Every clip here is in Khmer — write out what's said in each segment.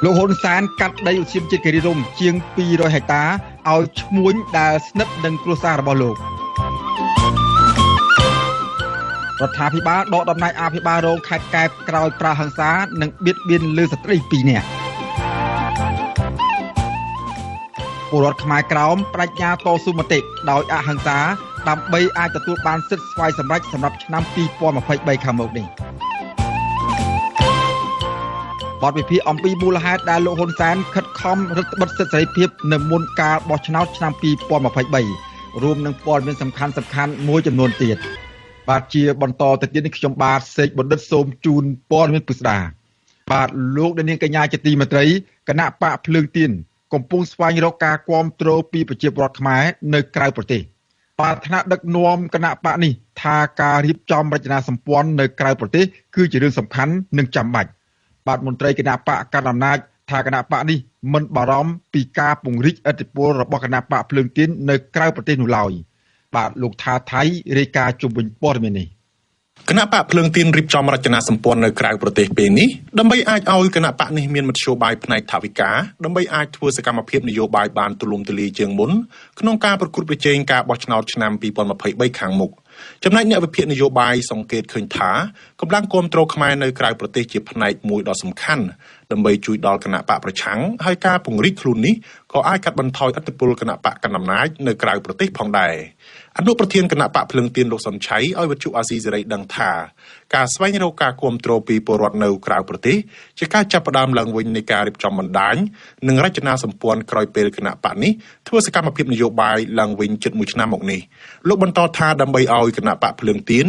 លោកហ៊ុនសែនកាត់ដីឧទ្យានជាតិគិរីរម្យជាង200ហិកតាឲ្យឈ្មួញដែលស្និទ្ធនឹងគ្រួសាររបស់លោករដ្ឋាភិបាលដកតំណែងអភិបាលរងខេត្តកែបក្រោយប្រើហិង្សានិងបៀតបៀនលើស្ត្រី2នាក់ពលរដ្ឋខ្មែរក្រោមបដិញ្ញាតស៊ូមតិដោយអហិង្សាដើម្បីអាចទទួលបានសិទ្ធិស្វ័យសម្រេចសម្រាប់ឆ្នាំ2023ខាងមុខនេះបទវិភាគអំពីមូលហេតុដែលលោកហ៊ុនសែនខិតខំរឹតបន្តឹងសិទ្ធិសេរីភាពនៅមុនការបោះឆ្នោតឆ្នាំ2023រួមនឹងព័ត៌មានសំខាន់មួយចំនួនទៀតបាទជាបន្តទៅទៀតនេះខ្ញុំបាទសេកបណ្ឌិតសូមជូនព័ត៌មានពិស្ដាបាទលោកនាងកញ្ញាជាទីមេត្រីគណៈបកភ្លើងទៀនកំពុងស្វែងរកការគាំទ្រពីប្រជាពលរដ្ឋខ្មែរនៅក្រៅប្រទេសបាទថ្នាក់ដឹកនាំគណៈបកនេះថាការរៀបចំរចនាសម្ព័ន្ធនៅក្រៅប្រទេសគឺជារឿងសំខាន់និងចាំបាច់បាទមន្ត្រីគណៈបកកណ្ដាលអំណាចថាគណៈបកនេះមិនបារម្ភពីការពង្រីកឥទ្ធិពលរបស់គណៈបកភ្លើងទៀននៅក្រៅប្រទេសនោះឡើយបាទលោកថាថៃរាយការណ៍ជុំវិញព័ត៌មាននេះគណៈបកភ្លើងទៀនរៀបចំរចនាសម្ព័ន្ធនៅក្រៅប្រទេសពេលនេះដើម្បីអាចឲ្យគណៈបកនេះមានមធ្យោបាយផ្នែកថវិកាដើម្បីអាចធ្វើសកម្មភាពនយោបាយបានទូលំទូលាយជាងមុនក្នុងការប្រកួតប្រជែងការបោះឆ្នោតឆ្នាំ2023ខាងមុខចំណែកអ្នកវិភាគនយោបាយសង្កេតឃើញថាកម្លាំងគាំទ្រខ្មែរនៅក្រៅប្រទេសជាផ្នែកមួយដ៏សំខាន់ដើម្បីជួយដល់គណៈបកប្រឆាំងហើយការពង្រីកខ្លួននេះក៏អាចកាត់បន្ថយឥទ្ធិពលគណៈបកកណ្ដាលអំណាចនៅក្រៅប្រទេសផងដែរអនុប្រធានគណៈបកភ្លើងទៀនលោកសុនឆៃឲ្យវិទ្យុអាស៊ីសេរីដឹងថាការស្វែងរកការគាំទ្រពីពលរដ្ឋនៅក្រៅប្រទេសជាការចាប់ផ្ដើមឡើងវិញនៃការរៀបចំបណ្ដាញនិងរចនាសម្ព័ន្ធក្រោយពេលគណៈបកនេះធ្វើសកម្មភាពនយោបាយឡើងវិញជិត1ឆ្នាំមកនេះលោកបន្តថាដើម្បីឲ្យគណៈបកភ្លើងទៀន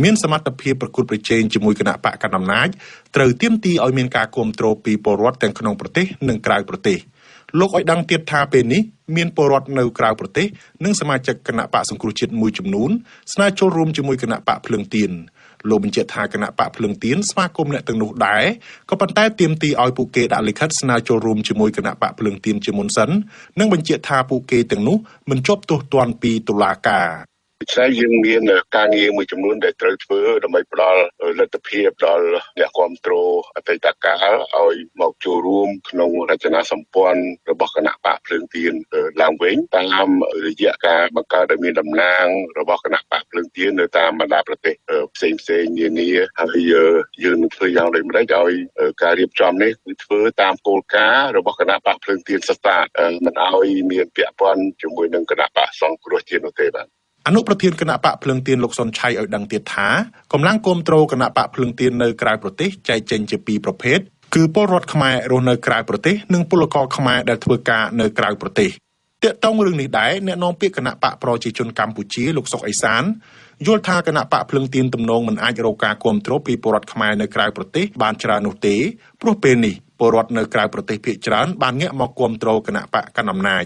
មានសមត្ថភាពប្រកួតប្រជែងជាមួយគណៈបកកណ្ដាលអំណាចត្រូវទាមទារឲ្យមានការគាំទ្រពីពលរដ្ឋទាំងក្នុងប្រទេសនិងក្រៅប្រទេសលោកឲ្យដឹងទៀតថាពេលនេះមានពលរដ្ឋនៅក្រៅប្រទេសនិងសមាជិកគណៈបកសង្គ្រោះជាតិមួយចំនួនស្នើចូលរួមជាមួយគណៈបកភ្លើងទៀនលោកបញ្ជាក់ថាគណៈបកភ្លើងទៀនស្វាគមន៍អ្នកទាំងនោះដែរក៏ប៉ុន្តែទាមទារឲ្យពួកគេដាក់លិខិតស្នើចូលរួមជាមួយគណៈបកភ្លើងទៀនជាមុនសិននិងបញ្ជាក់ថាពួកគេទាំងនោះមិនជាប់ទោសទណ្ឌពីតុលាការដូច្នេះយើងមានការងារមួយចំនួនដែលត្រូវធ្វើដើម្បីផ្ដល់លទ្ធភាពដល់អ្នកគាំទ្រអតីតកាលឲ្យមកចូលរួមក្នុងរចនាសម្ព័ន្ធរបស់គណៈបកភ្លើងទៀនឡើងវិញតាមរយៈការបង្កើតឲ្យមានតំណាងរបស់គណៈបកភ្លើងទៀននៅតាមបណ្ដាប្រទេសផ្សេងនានាហើយយើងនឹងធ្វើយ៉ាងដូចម្តេចឲ្យការរៀបចំនេះគឺធ្វើតាមគោលការណ៍របស់គណៈបកភ្លើងទៀនសិក្សាមិនឲ្យមានពាក់ព័ន្ធជាមួយនឹងគណៈបកសង្គ្រោះជាតិនោះទេបាទអនុប្រធានគណៈបកភ្លើងទៀនលោកសុនឆៃឲ្យដឹងទៀតថាកម្លាំងគាំទ្រគណៈបកភ្លើងទៀននៅក្រៅប្រទេសចែកចេញជាពីរប្រភេទគឺពលរដ្ឋខ្មែររស់នៅក្រៅប្រទេសនិងពលករខ្មែរដែលធ្វើការនៅក្រៅប្រទេសទាក់ទងរឿងនេះដែរអ្នកនាំពាក្យគណៈបកប្រជាជនកម្ពុជាលោកសុកអេសានយល់ថាគណៈបកភ្លើងទៀនទំនងមិនអាចរកការគាំទ្រពីពលរដ្ឋខ្មែរនៅក្រៅប្រទេសបានច្រើននោះទេព្រោះពេលនេះពលរដ្ឋនៅក្រៅប្រទេសភាគច្រើនបានងាកមកគាំទ្រគណៈបកកណ្ដាលអំណាច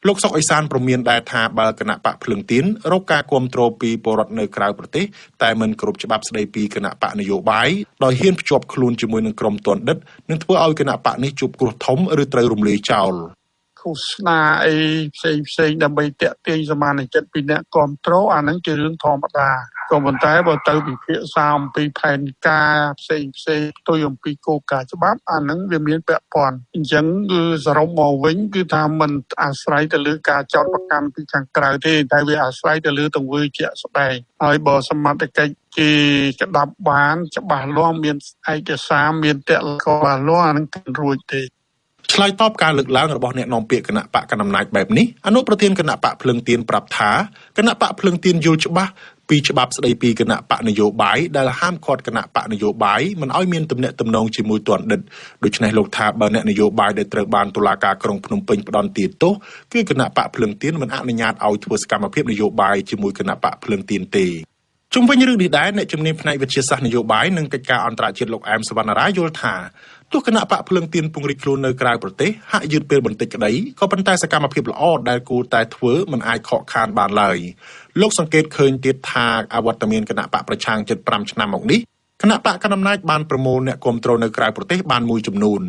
លោកសុកអេសានព្រមានដែរថាបើគណៈបកភ្លើងទៀនរកការគាំទ្រពីពលរដ្ឋនៅក្រៅប្រទេសតែមិនគ្រប់ច្បាប់ស្ដីពីគណៈបកនយោបាយដោយហ៊ានភ្ជាប់ខ្លួនជាមួយនឹងក្រុមទណ្ឌិតនឹងធ្វើឲ្យគណៈបកនេះជួបគ្រោះធំឬត្រូវរំលាយចោលឃោសនាអីផ្សេងដើម្បីតាក់ទាញសមាជិកពីអ្នកគាំទ្រអាហ្នឹងជារឿងធម្មតាក៏ប៉ុន្តែបើទៅពិភាក្សាអំពីផែនការផ្សេងផ្ទុយអំពីគោលការណ៍ច្បាប់អាហ្នឹងវាមានពាក់ព័ន្ធអញ្ចឹងគឺសរុបមកវិញគឺថាมันអាស្រ័យទៅលើការចោទប្រកាន់ពីខាងក្រៅទេតែវាអាស្រ័យទៅលើទង្វើជាក់ស្ដែងហើយបើសមត្ថកិច្ចគេក្តាប់បានច្បាស់លាស់មានឯកសារមានតលកច្បាស់លាស់អាហ្នឹងមិនរួចទេឆ្លើយតបការលើកឡើងរបស់អ្នកនាំពាក្យគណៈបកកណ្ដាលអំណាចបែបនេះអនុប្រធានគណៈបកភ្លើងទៀនប្រាប់ថាគណៈបកភ្លើងទៀនយល់ច្បាស់ពីច្បាប់ស្ដីពីគណៈបកនយោបាយដែលហាមឃាត់គណៈបកនយោបាយមិនឲ្យមានទំនាក់ទំនងជាមួយទណ្ឌិតដូច្នេះលោកថាបើអ្នកនយោបាយដែលត្រូវបានតុលាការក្រុងភ្នំពេញផ្ដន្ទាទោសគឺគណៈបកភ្លើងទៀនមិនអនុញ្ញាតឲ្យធ្វើសកម្មភាពនយោបាយជាមួយគណៈបកភ្លើងទៀនទេជុំវិញរឿងនេះដែរអ្នកជំនាញផ្នែកវិទ្យាសាស្ត្រនយោបាយនិងកិច្ចការអន្តរជាតិលោកអែមសវណ្ណារាយល់ថាទោះគណៈបកភ្លើងទៀនពង្រីកខ្លួននៅក្រៅប្រទេសហាក់យឺតពេលបន្តិចក្តីក៏ប៉ុន្តែសកម្មភាពល្អដែលគួរតែធ្វើមិនអាចខកខានបានឡើយលោកសង្កេតឃើញទៀតថាអវត្តមានគណៈបកប្រឆាំងជិត5ឆ្នាំមកនេះគណៈបកកណ្ដាលអំណាចបានប្រមូលអ្នកគាំទ្រនៅក្រៅប្រទេសបានមួយចំនួន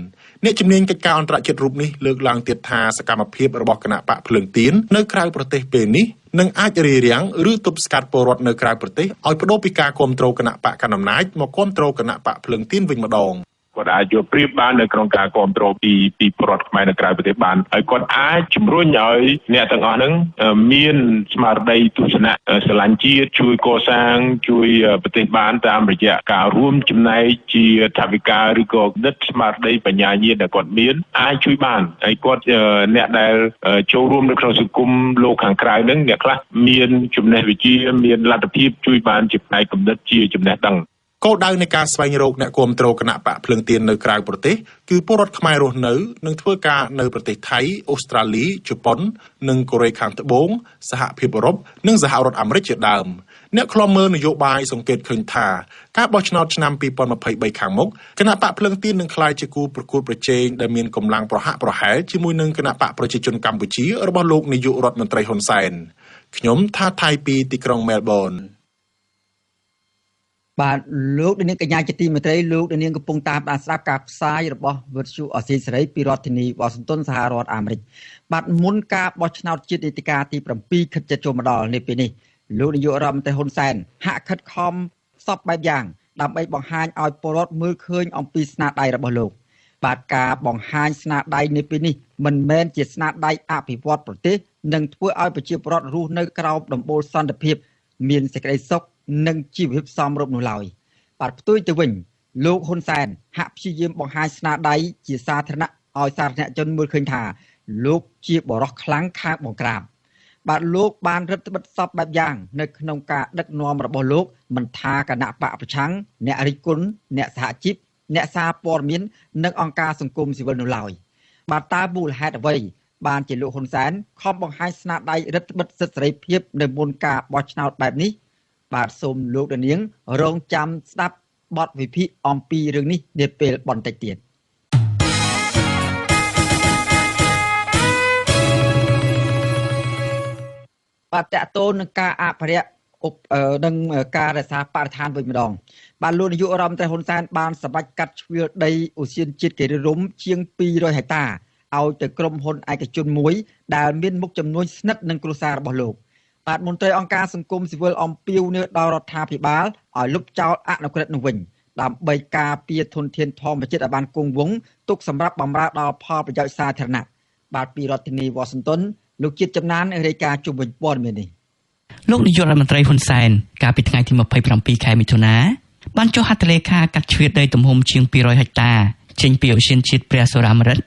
អ្នកជំនាញកិច្ចការអន្តរជាតិរូបនេះលើកឡើងទៀតថាសកម្មភាពរបស់គណៈបកភ្លើងទៀននៅក្រៅប្រទេសពេលនេះនឹងអាចរារាំងឬទប់ស្កាត់ពលរដ្ឋនៅក្រៅប្រទេសឲ្យបដូរពីការគាំទ្រគណៈបកកណ្ដាលអំណាចមកគាំទ្រគណៈបកភ្លើងទៀនវិញម្ដង គាត់អាចយកប្រៀបបាននៅក្នុងការគ្រប់គ្រងពីប្រវត្តិខ្មែរនៅក្រៅប្រទេសបានហើយគាត់អាចជំរុញឲ្យអ្នកទាំងអស់ហ្នឹងមានស្មារតីទស្សនៈស្រឡាញ់ជាតិជួយកសាងជួយប្រទេសបានតាមរយៈការរួមចំណែកជាថវិកាឬក៏និតស្មារតីបញ្ញាញាណដែលគាត់មានអាចជួយបានហើយគាត់អ្នកដែលចូលរួមនៅក្នុងសង្គមលោកខាងក្រៅហ្នឹងអ្នកខ្លះមានចំណេះវិជ្ជាមានលទ្ធភាពជួយបានជាផ្នែកគំនិតជាចំណេះដឹងគោលដៅនៃការស្វែងរកអ្នកគាំទ្រគណៈបកភ្លើងទៀននៅក្រៅប្រទេសគឺពលរដ្ឋខ្មែររស់នៅនិងធ្វើការនៅប្រទេសថៃអូស្ត្រាលីជប៉ុននិងកូរ៉េខាងត្បូងសហភាពអឺរ៉ុបនិងសហរដ្ឋអាមេរិកជាដើមអ្នកខ្លំមើលនយោបាយសង្កេតឃើញថាការបោះឆ្នោតឆ្នាំ2023ខាងមុខគណៈបកភ្លើងទៀននឹងក្លាយជាគូប្រកួតប្រជែងដែលមានកម្លាំងប្រហាក់ប្រហែលជាមួយនឹងគណៈបកប្រជាជនកម្ពុជារបស់លោកនាយករដ្ឋមន្ត្រីហ៊ុនសែនខ្ញុំថាថៃពីទីក្រុងមែលប៊នបាទលោកនាងកញ្ញាជាទីមេត្រីលោកនាងកំពុងតាមដានស្ដាប់ការផ្សាយរបស់វិទ្យុអស៊ីសេរីពីរដ្ឋធានីវ៉ាស៊ីនតោនសហរដ្ឋអាមេរិកបាទមុនការបោះឆ្នោតជាតិនីតិកាលទី7ខិតជិតចូលមកដល់នេះពេលនេះលោកនាយករដ្ឋមន្ត្រីហ៊ុនសែនហាក់ខិតខំសពបែបយ៉ាងដើម្បីបង្ហាញឲ្យពលរដ្ឋមើលឃើញអំពីស្នាដៃរបស់លោកបាទការបង្ហាញស្នាដៃនេះពេលនេះមិនមែនជាស្នាដៃអភិវឌ្ឍប្រទេសនិងធ្វើឲ្យប្រជាពលរដ្ឋរស់នៅក្រោមដំបូលសន្តិភាពមានសេចក្តីសុខនិងជីវភាពសមរម្យនោះឡើយបាទផ្ទុយទៅវិញលោកហ៊ុនសែនហាក់ព្យាយាមបង្ហាញស្នាដៃជាសាធារណៈឲ្យសាធារណជនមើលឃើញថាលោកជាបរិសុទ្ធខ្លាំងខាងបង្ក្រាបបាទលោកបានរឹតបន្តឹងសពបែបយ៉ាងនៅក្នុងការដឹកនាំរបស់លោកមិនថាគណៈបកប្រឆាំងអ្នករិះគន់អ្នកសហជីពអ្នកសារព័ត៌មាននិងអង្គការសង្គមស៊ីវិលនោះឡើយបាទតើមូលហេតុអ្វីបានជាលោកហ៊ុនសែនខំបង្ហាញស្នាដៃរឹតបន្តឹងសិទ្ធិសេរីភាពនៅមុនការបោះឆ្នោតបែបនេះបាទសូមលោកនាងរងចាំស្ដាប់បទវិភាគអំពីរឿងនេះនាពេលបន្តិចទៀតបាទតកតូននឹងការអភិរក្សនិងការរក្សាបរិស្ថានវិញម្ដងបាទលោកនាយករដ្ឋមន្ត្រីហ៊ុនសែនបានសម្រេចកាត់ជ្រឿដីឧស្សាហជាតិគិរីរម្យជាង200ហិកតាឲ្យទៅក្រុមហ៊ុនឯកជនមួយដែលមានមុខចំនួនស្និទ្ធនឹងគ្រួសាររបស់លោកបាទមន្ត្រីអង្គការសង្គមស៊ីវិលអំពាវនាវដល់រដ្ឋាភិបាលឲ្យលុបចោលអនុក្រឹត្យនោះវិញដើម្បីការពារធនធានធម្មជាតិឲ្យបានគង់វង្សទុកសម្រាប់បម្រើដល់ផលប្រយោជន៍សាធារណៈបាទពីរដ្ឋធានីវ៉ាស៊ីនតោនលោកជាតិចំណានរាយការណ៍ជុំវិញព័ត៌មាននេះលោកនាយករដ្ឋមន្ត្រីហ៊ុនសែនកាលពីថ្ងៃទី27ខែមិថុនាបានចុះហត្ថលេខាកាត់ជ្រៀតដីទំហំជាង200ហិកតាចេញពីឧទ្យានជាតិព្រះសុរាម្រិត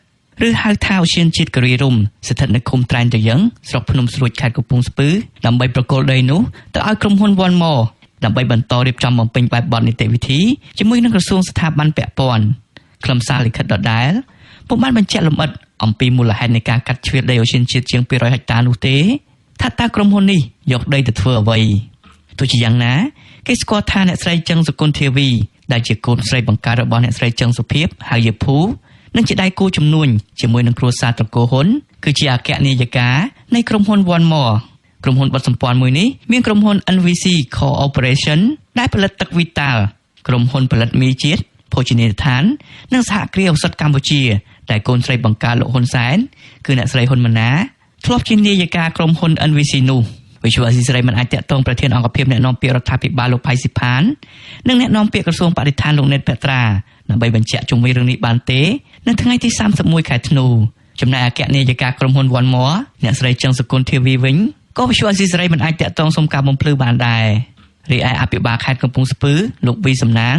ឬហៅថាឧទ្យានជាតិគិរីរម្យស្ថិតនៅឃុំត្រែងត្រយឹងស្រុកភ្នំស្រួចខេត្តកំពង់ស្ពឺដើម្បីប្រគល់ដីនោះទៅឲ្យក្រុមហ៊ុន One More ដើម្បីបន្តរៀបចំបំពេញបែបបទនីតិវិធីជាមួយនឹងក្រសួងស្ថាប័នពាក់ព័ន្ធខ្លឹមសារលិខិតដដែលពុំបានបញ្ជាក់លម្អិតអំពីមូលហេតុនៃការកាត់ជ្រៀតដីឧទ្យានជាតិជាង200ហិកតានោះទេថាតើក្រុមហ៊ុននេះយកដីទៅធ្វើអ្វីទោះជាយ៉ាងណាគេស្គាល់ថាអ្នកស្រីចឹងសុគន្ធធាវីដែលជាកូនស្រីបង្កើតរបស់អ្នកស្រីចឹងសុភីបហៅយាភូនិងជាដៃគូជំនួញជាមួយនឹងគ្រួសារត្រកូលហ៊ុនគឺជាអគ្គនាយិកានៃក្រុមហ៊ុន One More ក្រុមហ៊ុនបត់សម្ព័ន្ធមួយនេះមានក្រុមហ៊ុន NVC Corporation ដែលផលិតទឹកវីតាល់ក្រុមហ៊ុនផលិតមីជាតិភោជនីយដ្ឋាននិងសហគ្រាសឱសថកម្ពុជាដែលកូនស្រីបង្កើតលោកហ៊ុនសែនគឺអ្នកស្រីហ៊ុនម៉ាណាធ្លាប់ជានាយិកាក្រុមហ៊ុន NVC នោះវិទ្យុអស៊ីសេរីមិនអាចតាក់ទងប្រធានអង្គភិបអ្នកនាំពាក្យរដ្ឋាភិបាលលោកផៃស៊ីផាននិងអ្នកនាំពាក្យក្រសួងបរិស្ថានលោកណេតពេត្រាដើម្បីបញ្ជាក់ជុំវិញរឿងនេះបានទេនៅថ្ងៃទី31ខែធ្នូចំណែកអគ្គនាយិកាក្រុមហ៊ុន One More អ្នកស្រីចឹងសុគន្ធធាវីវិញក៏វិទ្យុអស៊ីសេរីមិនអាចតាក់ទងសុំការបំភ្លឺបានដែររីឯអភិបាលខេត្តកំពង់ស្ពឺលោកវីសំណាង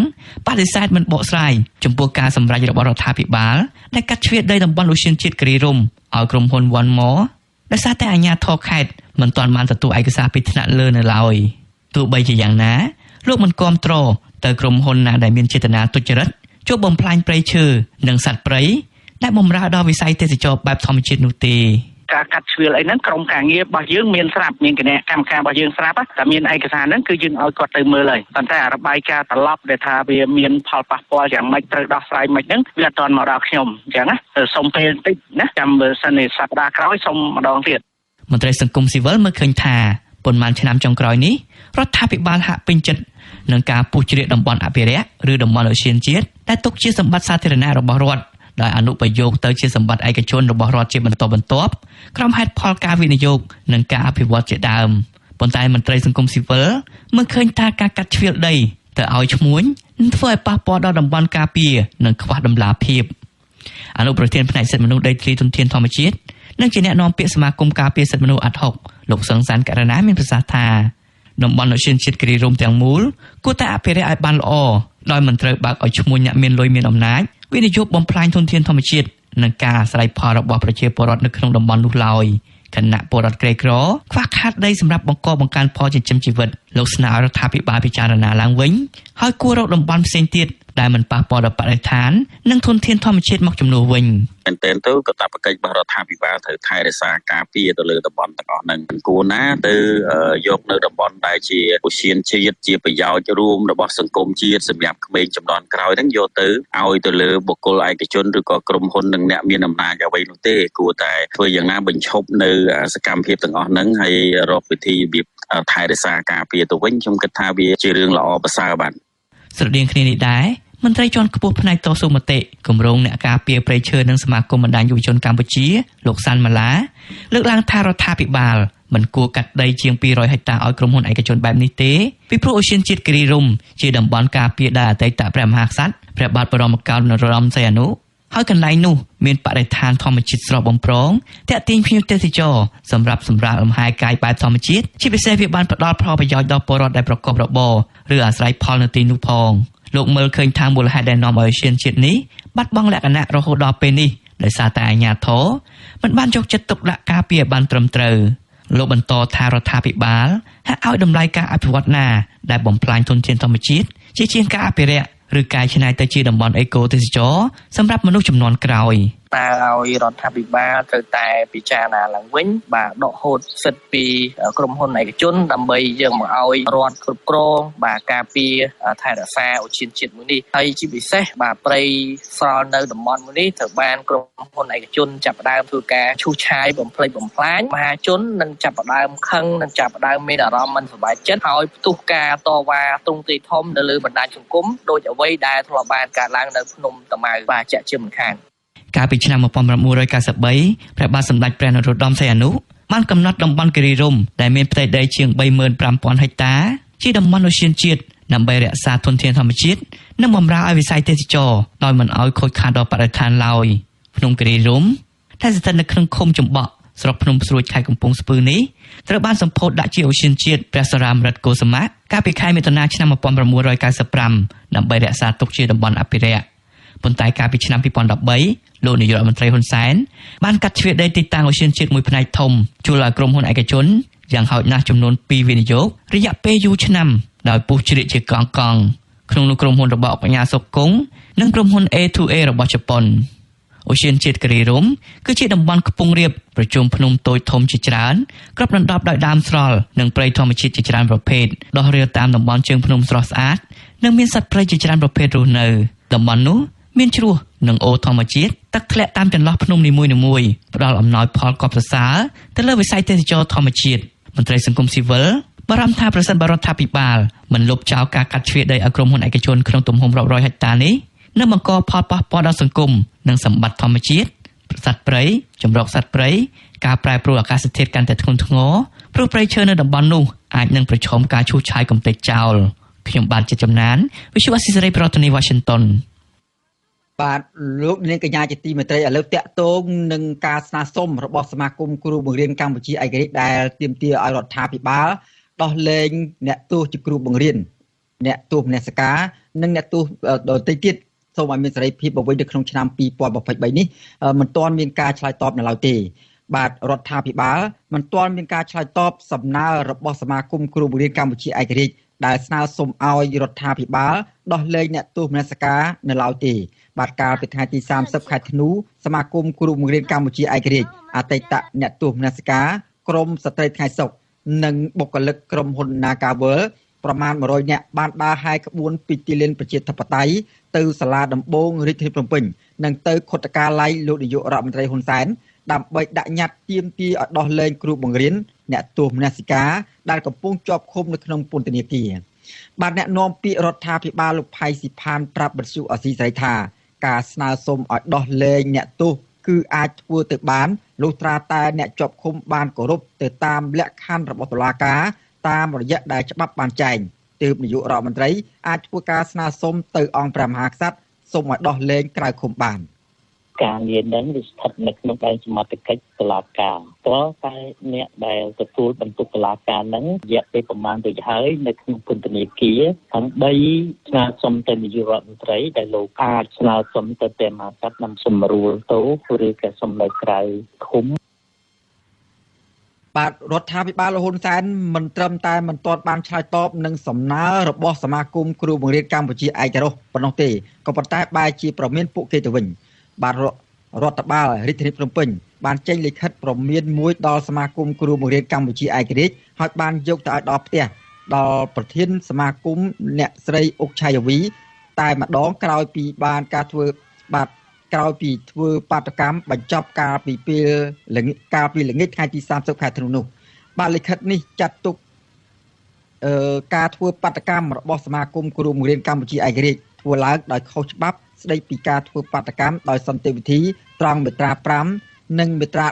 បដិសេធមិនបកស្រាយចំពោះការសម្រេចរបស់រដ្ឋាភិបាលដែលកាត់ជ្រៀតដីតំបន់ឧទ្យានជាតិគិរីរម្យឲ្យក្រុមហ៊ុន One More ដោយសារតែអាជ្ញាធរខេត្តមិនទាន់បានទទួលឯកសារពីថ្នាក់លើនៅឡើយទោះបីជាយ៉ាងណាលោកមិនគាំទ្រទៅក្រុមហ៊ុនណាដែលមានចេតនាទុច្ចរិតជួបបំផ្លាញព្រៃឈើនិងសត្វព្រៃដែលបម្រើដល់វិស័យទេសចរបែបធម្មជាតិនោះទេការកាត់ជ្រឿលអីហ្នឹងក្រុមការងាររបស់យើងមានស្រាប់មានគណៈកម្មការរបស់យើងស្រាប់តែមានឯកសារហ្នឹងគឺយើងឲ្យគាត់ទៅមើលហើយប៉ុន្តែរបាយការណ៍ត្រឡប់ដែលថាវាមានផលប៉ះពាល់យ៉ាងម៉េចត្រូវដោះស្រាយម៉េចហ្នឹងវាអត់ទាន់មកដល់ខ្ញុំអញ្ចឹងណាសុំពេលបន្តិចណាចាំមើលសិននេះសប្តាហ៍ក្រោយសុំម្ដងទៀតមន្ត្រីសង្គមស៊ីវិលមើលឃើញថាប៉ុន្មានឆ្នាំចុងក្រោយនេះរដ្ឋាភិបាលហាក់ពេញចិត្តនឹងការពុះជ្រៀតតំបន់អភិរក្សឬតំបន់ឧទ្យានជាតិដែលទុកជាសម្បត្តិសាធារណៈរបស់រដ្ឋដោយអនុប្រយោគទៅជាសម្បត្តិឯកជនរបស់រដ្ឋជាបន្តបន្ទាប់ក្រុមហេតុផលការវិនិយោគនិងការអភិវឌ្ឍជាដើមប៉ុន្តែមន្ត្រីសង្គមស៊ីវិលមើលឃើញថាការកាត់ជ្រៀតដីទៅឲ្យឈ្មួញ ធ្វើឲ្យប៉ះពាល់ដល់តំបន់ការពារនិងខ្វះតម្លាភាពអនុប្រធានផ្នែកសិទ្ធិមនុស្សដីធ្លីទុនធានធម្មជាតិនិងជាអ្នកនាំពាក្យសមាគមការពារសិទ្ធិមនុស្សអាត់ហុកលោកសង្សានករណាមានប្រសាសន៍ថាតំបន់ឧទ្យានជាតិគិរីរម្យទាំងមូលគួរតែអភិរក្សឲ្យបានល្អដោយមិនត្រូវបើកឲ្យឈ្មោះអ្នកមានលុយមានអំណាចវិនិយោគបំផ្លាញធនធានធម្មជាតិនិងការអាស្រ័យផលរបស់ប្រជាពលរដ្ឋនៅក្នុងតំបន់នោះឡើយគណៈពលរដ្ឋក្រីក្រខ្វះខាតដីសម្រាប់បង្កបង្កើនផលចិញ្ចឹមជីវិតលោកស្នើរដ្ឋាភិបាលពិចារណាឡើងវិញហើយគួររកតំបន់ផ្សេងទៀតដែលមិនប៉ះពាល់ដល់បរិស្ថាននិងធនធានធម្មជាតិមកជំនួសវិញមែនទែនទៅកាតព្វកិច្ចរបស់រដ្ឋាភិបាលត្រូវថែរក្សាការពារទៅលើតំបន់ទាំងអស់ហ្នឹងគួរណាទៅយកនៅតំបន់ដែលជាឧស្សាហជាតិជាប្រយោជន៍រួមរបស់សង្គមជាតិសម្រាប់ក្មេងជំនាន់ក្រោយហ្នឹងយកទៅឲ្យទៅលើបុគ្គលឯកជនឬក៏ក្រុមហ៊ុននិងអ្នកមានអំណាចអ្វីនោះទេគួរតែធ្វើយ៉ាងណាបញ្ឈប់នៅសកម្មភាពទាំងអស់ហ្នឹងហើយរកវិធីរបៀបថែរក្សាការពារទៅវិញខ្ញុំគិតថាវាជារឿងល្អប្រសើរបាទស្រដៀងគ្នានេះដែរមន្ត្រីជាន់ខ្ពស់ផ្នែកតស៊ូមតិគម្រោងអ្នកការពារព្រៃឈើនិងសមាគមបណ្ដាញយុវជនកម្ពុជាលោកសាន់ម៉ាឡាលើកឡើងថារដ្ឋាភិបាលមិនគួរកាត់ដីជាង200ហិកតាឲ្យក្រុមហ៊ុនឯកជនបែបនេះទេពីព្រោះឧទ្យានជាតិគិរីរម្យជាតំបន់ការពារដែលអតីតព្រះមហាក្សត្រព្រះបាទបរមកោដ្ឋនរោត្តមសីហនុហើយកន្លែងនោះមានបរិស្ថានធម្មជាតិស្រស់បំព្រងទាក់ទាញភ្ញៀវទេសចរសម្រាប់សម្រាកលំហែកាយបែបធម្មជាតិជាពិសេសវាបានផ្ដល់ផលប្រយោជន៍ដល់ពលរដ្ឋដែលប្រកបរបរឬអាស្រ័យផលនៅទីនោះផងលោកមើលឃើញថាមូលហេតុដែលនាំឲ្យឧទ្យានជាតិនេះបាត់បង់លក្ខណៈរហូតដល់ពេលនេះដោយសារតែអាជ្ញាធរមិនបានយកចិត្តទុកដាក់ការពារបានត្រឹមត្រូវលោកបន្តថារដ្ឋាភិបាលហាក់ឲ្យតម្លៃការអភិវឌ្ឍណាដែលបំផ្លាញធនធានធម្មជាតិជាជាងការអភិរក្សឬកែច្នៃទៅជាតំបន់អេកូទេសចរសម្រាប់មនុស្សជំនាន់ក្រោយតើឲ្យរដ្ឋាភិបាលត្រូវតែពិចារណាឡើងវិញបាទដកហូតសិទ្ធិពីក្រុមហ៊ុនឯកជនដើម្បីយើងមកឲ្យរដ្ឋគ្រប់គ្រងបាទការពារថែរក្សាឧទ្យានជាតិមួយនេះហើយជាពិសេសបាទព្រៃស្រល់នៅតំបន់មួយនេះត្រូវបានក្រុមហ៊ុនឯកជនចាប់ផ្ដើមធ្វើការឈូសឆាយបំផ្លិចបំផ្លាញមហាជននឹងចាប់ផ្ដើមខឹងនឹងចាប់ផ្ដើមមានអារម្មណ៍មិនសប្បាយចិត្តហើយផ្ទុះការតវ៉ាទ្រង់ទ្រាយធំនៅលើបណ្ដាញសង្គមដោយអ្វីដែលធ្លាប់បានកើតឡើងនៅភ្នំតាម៉ៅបាទជាក់ជាមិនខានកាលពីឆ្នាំ1993ព្រះបាទសម្ដេចព្រះនរោត្តមសីហនុបានកំណត់តំបន់គិរីរម្យដែលមានផ្ទៃដីជាង 35,000 ហិកតាជាតំបន់ឧទ្យានជាតិដើម្បីរក្សាធនធានធម្មជាតិនិងបម្រើឲ្យវិស័យទេសចរដោយមិនឲ្យខូចខាតដល់បរិស្ថានឡើយភ្នំគិរីរម្យដែលស្ថិតនៅក្នុងឃុំចំបក់ស្រុកភ្នំស្រួចខេត្តកំពង់ស្ពឺនេះត្រូវបានសម្ពោធដាក់ជាឧទ្យានជាតិព្រះសរាមរិទ្ធកុសុមៈកាលពីខែមិថុនាឆ្នាំ1995ដើម្បីរក្សាទុកជាតំបន់អភិរក្សប៉ុន្តែកាលពីឆ្នាំ2013លោកនាយករដ្ឋមន្ត្រីហ៊ុនសែនបានកាត់ជ្រៀតដីទីតាំងឧទ្យានជាតិមួយផ្នែកធំជួលឲ្យក្រុមហ៊ុនឯកជនយ៉ាងហោចណាស់ចំនួន2វិនិយោគរយៈពេលយូរឆ្នាំដោយពុះជ្រៀតជាកង់ក្នុងនោះក្រុមហ៊ុនរបស់បញ្ញាសុកគង់និងក្រុមហ៊ុន A2A របស់ជប៉ុនឧទ្យានជាតិគិរីរម្យគឺជាតំបន់ខ្ពង់រាបប្រជុំភ្នំតូចធំជាច្រើនគ្របដណ្ដប់ដោយដើមស្រល់និងព្រៃធម្មជាតិជាច្រើនប្រភេទដុះរាលតាមតំបន់ជើងភ្នំស្រស់ស្អាតនិងមានសត្វព្រៃជាច្រើនប្រភេទរស់នៅតំបន់នោះមានជ្រោះនិងអូរធម្មជាតិទឹកធ្លាក់តាមចន្លោះភ្នំនីមួយៗផ្ដល់អំណោយផលកប់សរសើរទៅលើវិស័យទេសចរធម្មជាតិមន្ត្រីសង្គមស៊ីវិលបារម្ភថាប្រសិនបើរដ្ឋាភិបាលមិនលុបចោលការកាត់ជ្រៀតដីឲ្យក្រុមហ៊ុនឯកជនក្នុងទំហំរាប់រយហិកតានេះនឹងបង្កផលប៉ះពាល់ដល់សង្គមនិងសម្បត្តិធម្មជាតិសត្វព្រៃចម្រុកសត្វព្រៃការប្រែប្រួលអាកាសធាតុកាន់តែធ្ងន់ធ្ងរព្រោះព្រៃឈើនៅតំបន់នោះអាចនឹងប្រឈមការឈូសឆាយកំទេចចោលខ្ញុំបាទជាចំណានវិទ្យុអស៊ីសេរីប្រធានាទី Washington បាទលោកនាងកញ្ញាជាទីមេត្រីឥឡូវតាក់ទងនឹងការស្នើសុំរបស់សមាគមគ្រូបង្រៀនកម្ពុជាឯករាជ្យដែលទាមទារឲ្យរដ្ឋាភិបាលដោះលែងអ្នកទោសជាគ្រូបង្រៀនអ្នកទោសមនសិការនិងអ្នកទោសដទៃទៀតសូមឲ្យមានសេរីភាពបង្វិលនៅក្នុងឆ្នាំ2023នេះមិនទាន់មានការឆ្លើយតបនៅឡើយទេបាទរដ្ឋាភិបាលមិនទាន់មានការឆ្លើយតបសំណើរបស់សមាគមគ្រូបង្រៀនកម្ពុជាឯករាជ្យដែលស្នើសុំឲ្យរដ្ឋាភិបាលដោះលែងអ្នកទោសមនសិការនៅឡើយទេបាទកាលពីថ្ងៃទី30ខែធ្នូសមាគមគ្រូបង្រៀនកម្ពុជាឯករាជ្យអតីតអ្នកទោសមនសិការក្រមស្ត្រីថ្ងៃសុខនិងបុគ្គលិកក្រុមហ៊ុន Nagavel ប្រមាណ100នាក់បានដើរហើរក្បួនពីទីលានប្រជាធិបតេយ្យទៅសាលាដំបងរាជធានីភ្នំពេញនិងទៅខុទ្ទកាល័យលោកនាយករដ្ឋមន្ត្រីហ៊ុនសែនដើម្បីដាក់ញត្តិទាមទារឲ្យដោះលែងគ្រូបង្រៀនអ្នកទោសមនសិការដែលកំពុងជាប់ឃុំនៅក្នុងពន្ធនាគារបាទអ្នកនាំពាក្យរដ្ឋាភិបាលលោកផៃស៊ីផានប្រាប់បទសុអសីសេរីថាការស្នើសុំឲ្យដោះលែងអ្នកទោសគឺអាចធ្វើទៅបានលុះត្រាតែអ្នកជាប់ឃុំបានគោរពទៅតាមលក្ខខណ្ឌរបស់តុលាការតាមរយៈដែលច្បាប់បានចែង ទើបនាយករដ្ឋមន្ត្រីអាចធ្វើការស្នើសុំទៅអង្គព្រះមហាក្សត្រសូមឲ្យដោះលែងក្រៅឃុំបានការងារនឹងវាស្ថិតនៅក្នុងដែនសមត្ថកិច្ចតុលាការតើតែអ្នកដែលទទួលបន្ទុកតុលាការនឹងរយៈពេលប្រមាណទៅហើយនៅក្នុងពន្ធនាគារដើម្បីស្នើសុំទៅនាយករដ្ឋមន្ត្រីដែលលោកអាចស្នើសុំទៅព្រះមហាក្សត្រនำសម្រួលទៅឬក៏សុំនៅក្រៅឃុំបាទរដ្ឋាភិបាលលហ៊ុនសែនមិនត្រឹមតែមិនទាន់បានឆ្លើយតបនឹងសំណើរបស់សមាគមគ្រូបង្រៀនកម្ពុជាឯករាជ្យប៉ុណ្ណោះទេក៏ប៉ុន្តែបែរជាប្រមានពួកគេទៅវិញបាទរដ្ឋបាលរាជធានីភ្នំពេញបានចេញលិខិតព្រមានមួយដល់សមាគមគ្រូបង្រៀនកម្ពុជាឯករាជ្យហើយបានយកទៅឲ្យដល់ផ្ទះដល់ប្រធានសមាគមអ្នកស្រីអុកឆៃយាវីតែម្ដងក្រោយពីបានការធ្វើក្រោយពីធ្វើបាតកម្មបញ្ចប់ការពីល្ងាចថ្ងៃទី30ខែធ្នូនោះបាទលិខិតនេះចាត់ទុកការធ្វើបាតកម្មរបស់សមាគមគ្រូបង្រៀនកម្ពុជាឯករាជ្យធ្វើឡើងដោយខុសច្បាប់ស្ដីពីការធ្វើបាតកម្មដោយសន្តិវិធីត្រង់មាត្រា5និងមាត្រា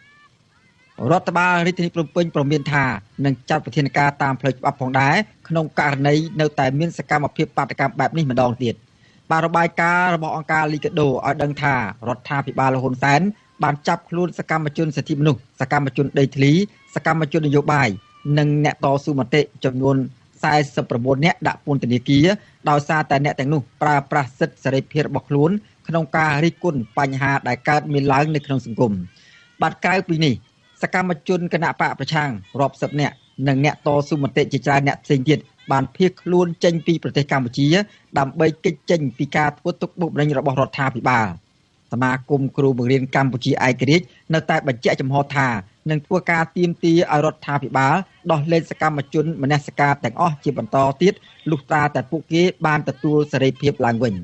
16រដ្ឋបាលរាជធានីភ្នំពេញព្រមានថានឹងចាត់វិធានការតាមផ្លូវច្បាប់ផងដែរក្នុងករណីនៅតែមានសកម្មភាពបាតកម្មបែបនេះម្ដងទៀតបាទរបាយការណ៍របស់អង្គការលីកាដូឲ្យដឹងថារដ្ឋាភិបាលលហ៊ុនសែនបានចាប់ខ្លួនសកម្មជនសិទ្ធិមនុស្សសកម្មជនដីធ្លីសកម្មជននយោបាយនិងអ្នកតស៊ូមតិចំនួន49នាក់ដាក់ពន្ធនាគារដោយសារតែអ្នកទាំងនោះប្រើប្រាស់សិទ្ធិសេរីភាពរបស់ខ្លួនក្នុងការរិះគន់បញ្ហាដែលកើតមានឡើងនៅក្នុងសង្គមបាទក្រៅពីនេះសកម្មជនគណៈបកប្រឆាំងរាប់សិបនាក់និងអ្នកតស៊ូមតិជាច្រើនអ្នកផ្សេងទៀតបានភៀសខ្លួនចេញពីប្រទេសកម្ពុជាដើម្បីគេចចេញពីការធ្វើទុកបុកម្នេញរបស់រដ្ឋាភិបាលសមាគមគ្រូបង្រៀនកម្ពុជាឯករាជ្យនៅតែបញ្ជាក់ចំហថានឹងធ្វើការទាមទារឲ្យរដ្ឋាភិបាលដោះលែងសកម្មជនមនសិការទាំងអស់ជាបន្តទៀតលុះត្រាតែពួកគេបានទទួលសេរីភាពឡើងវិញ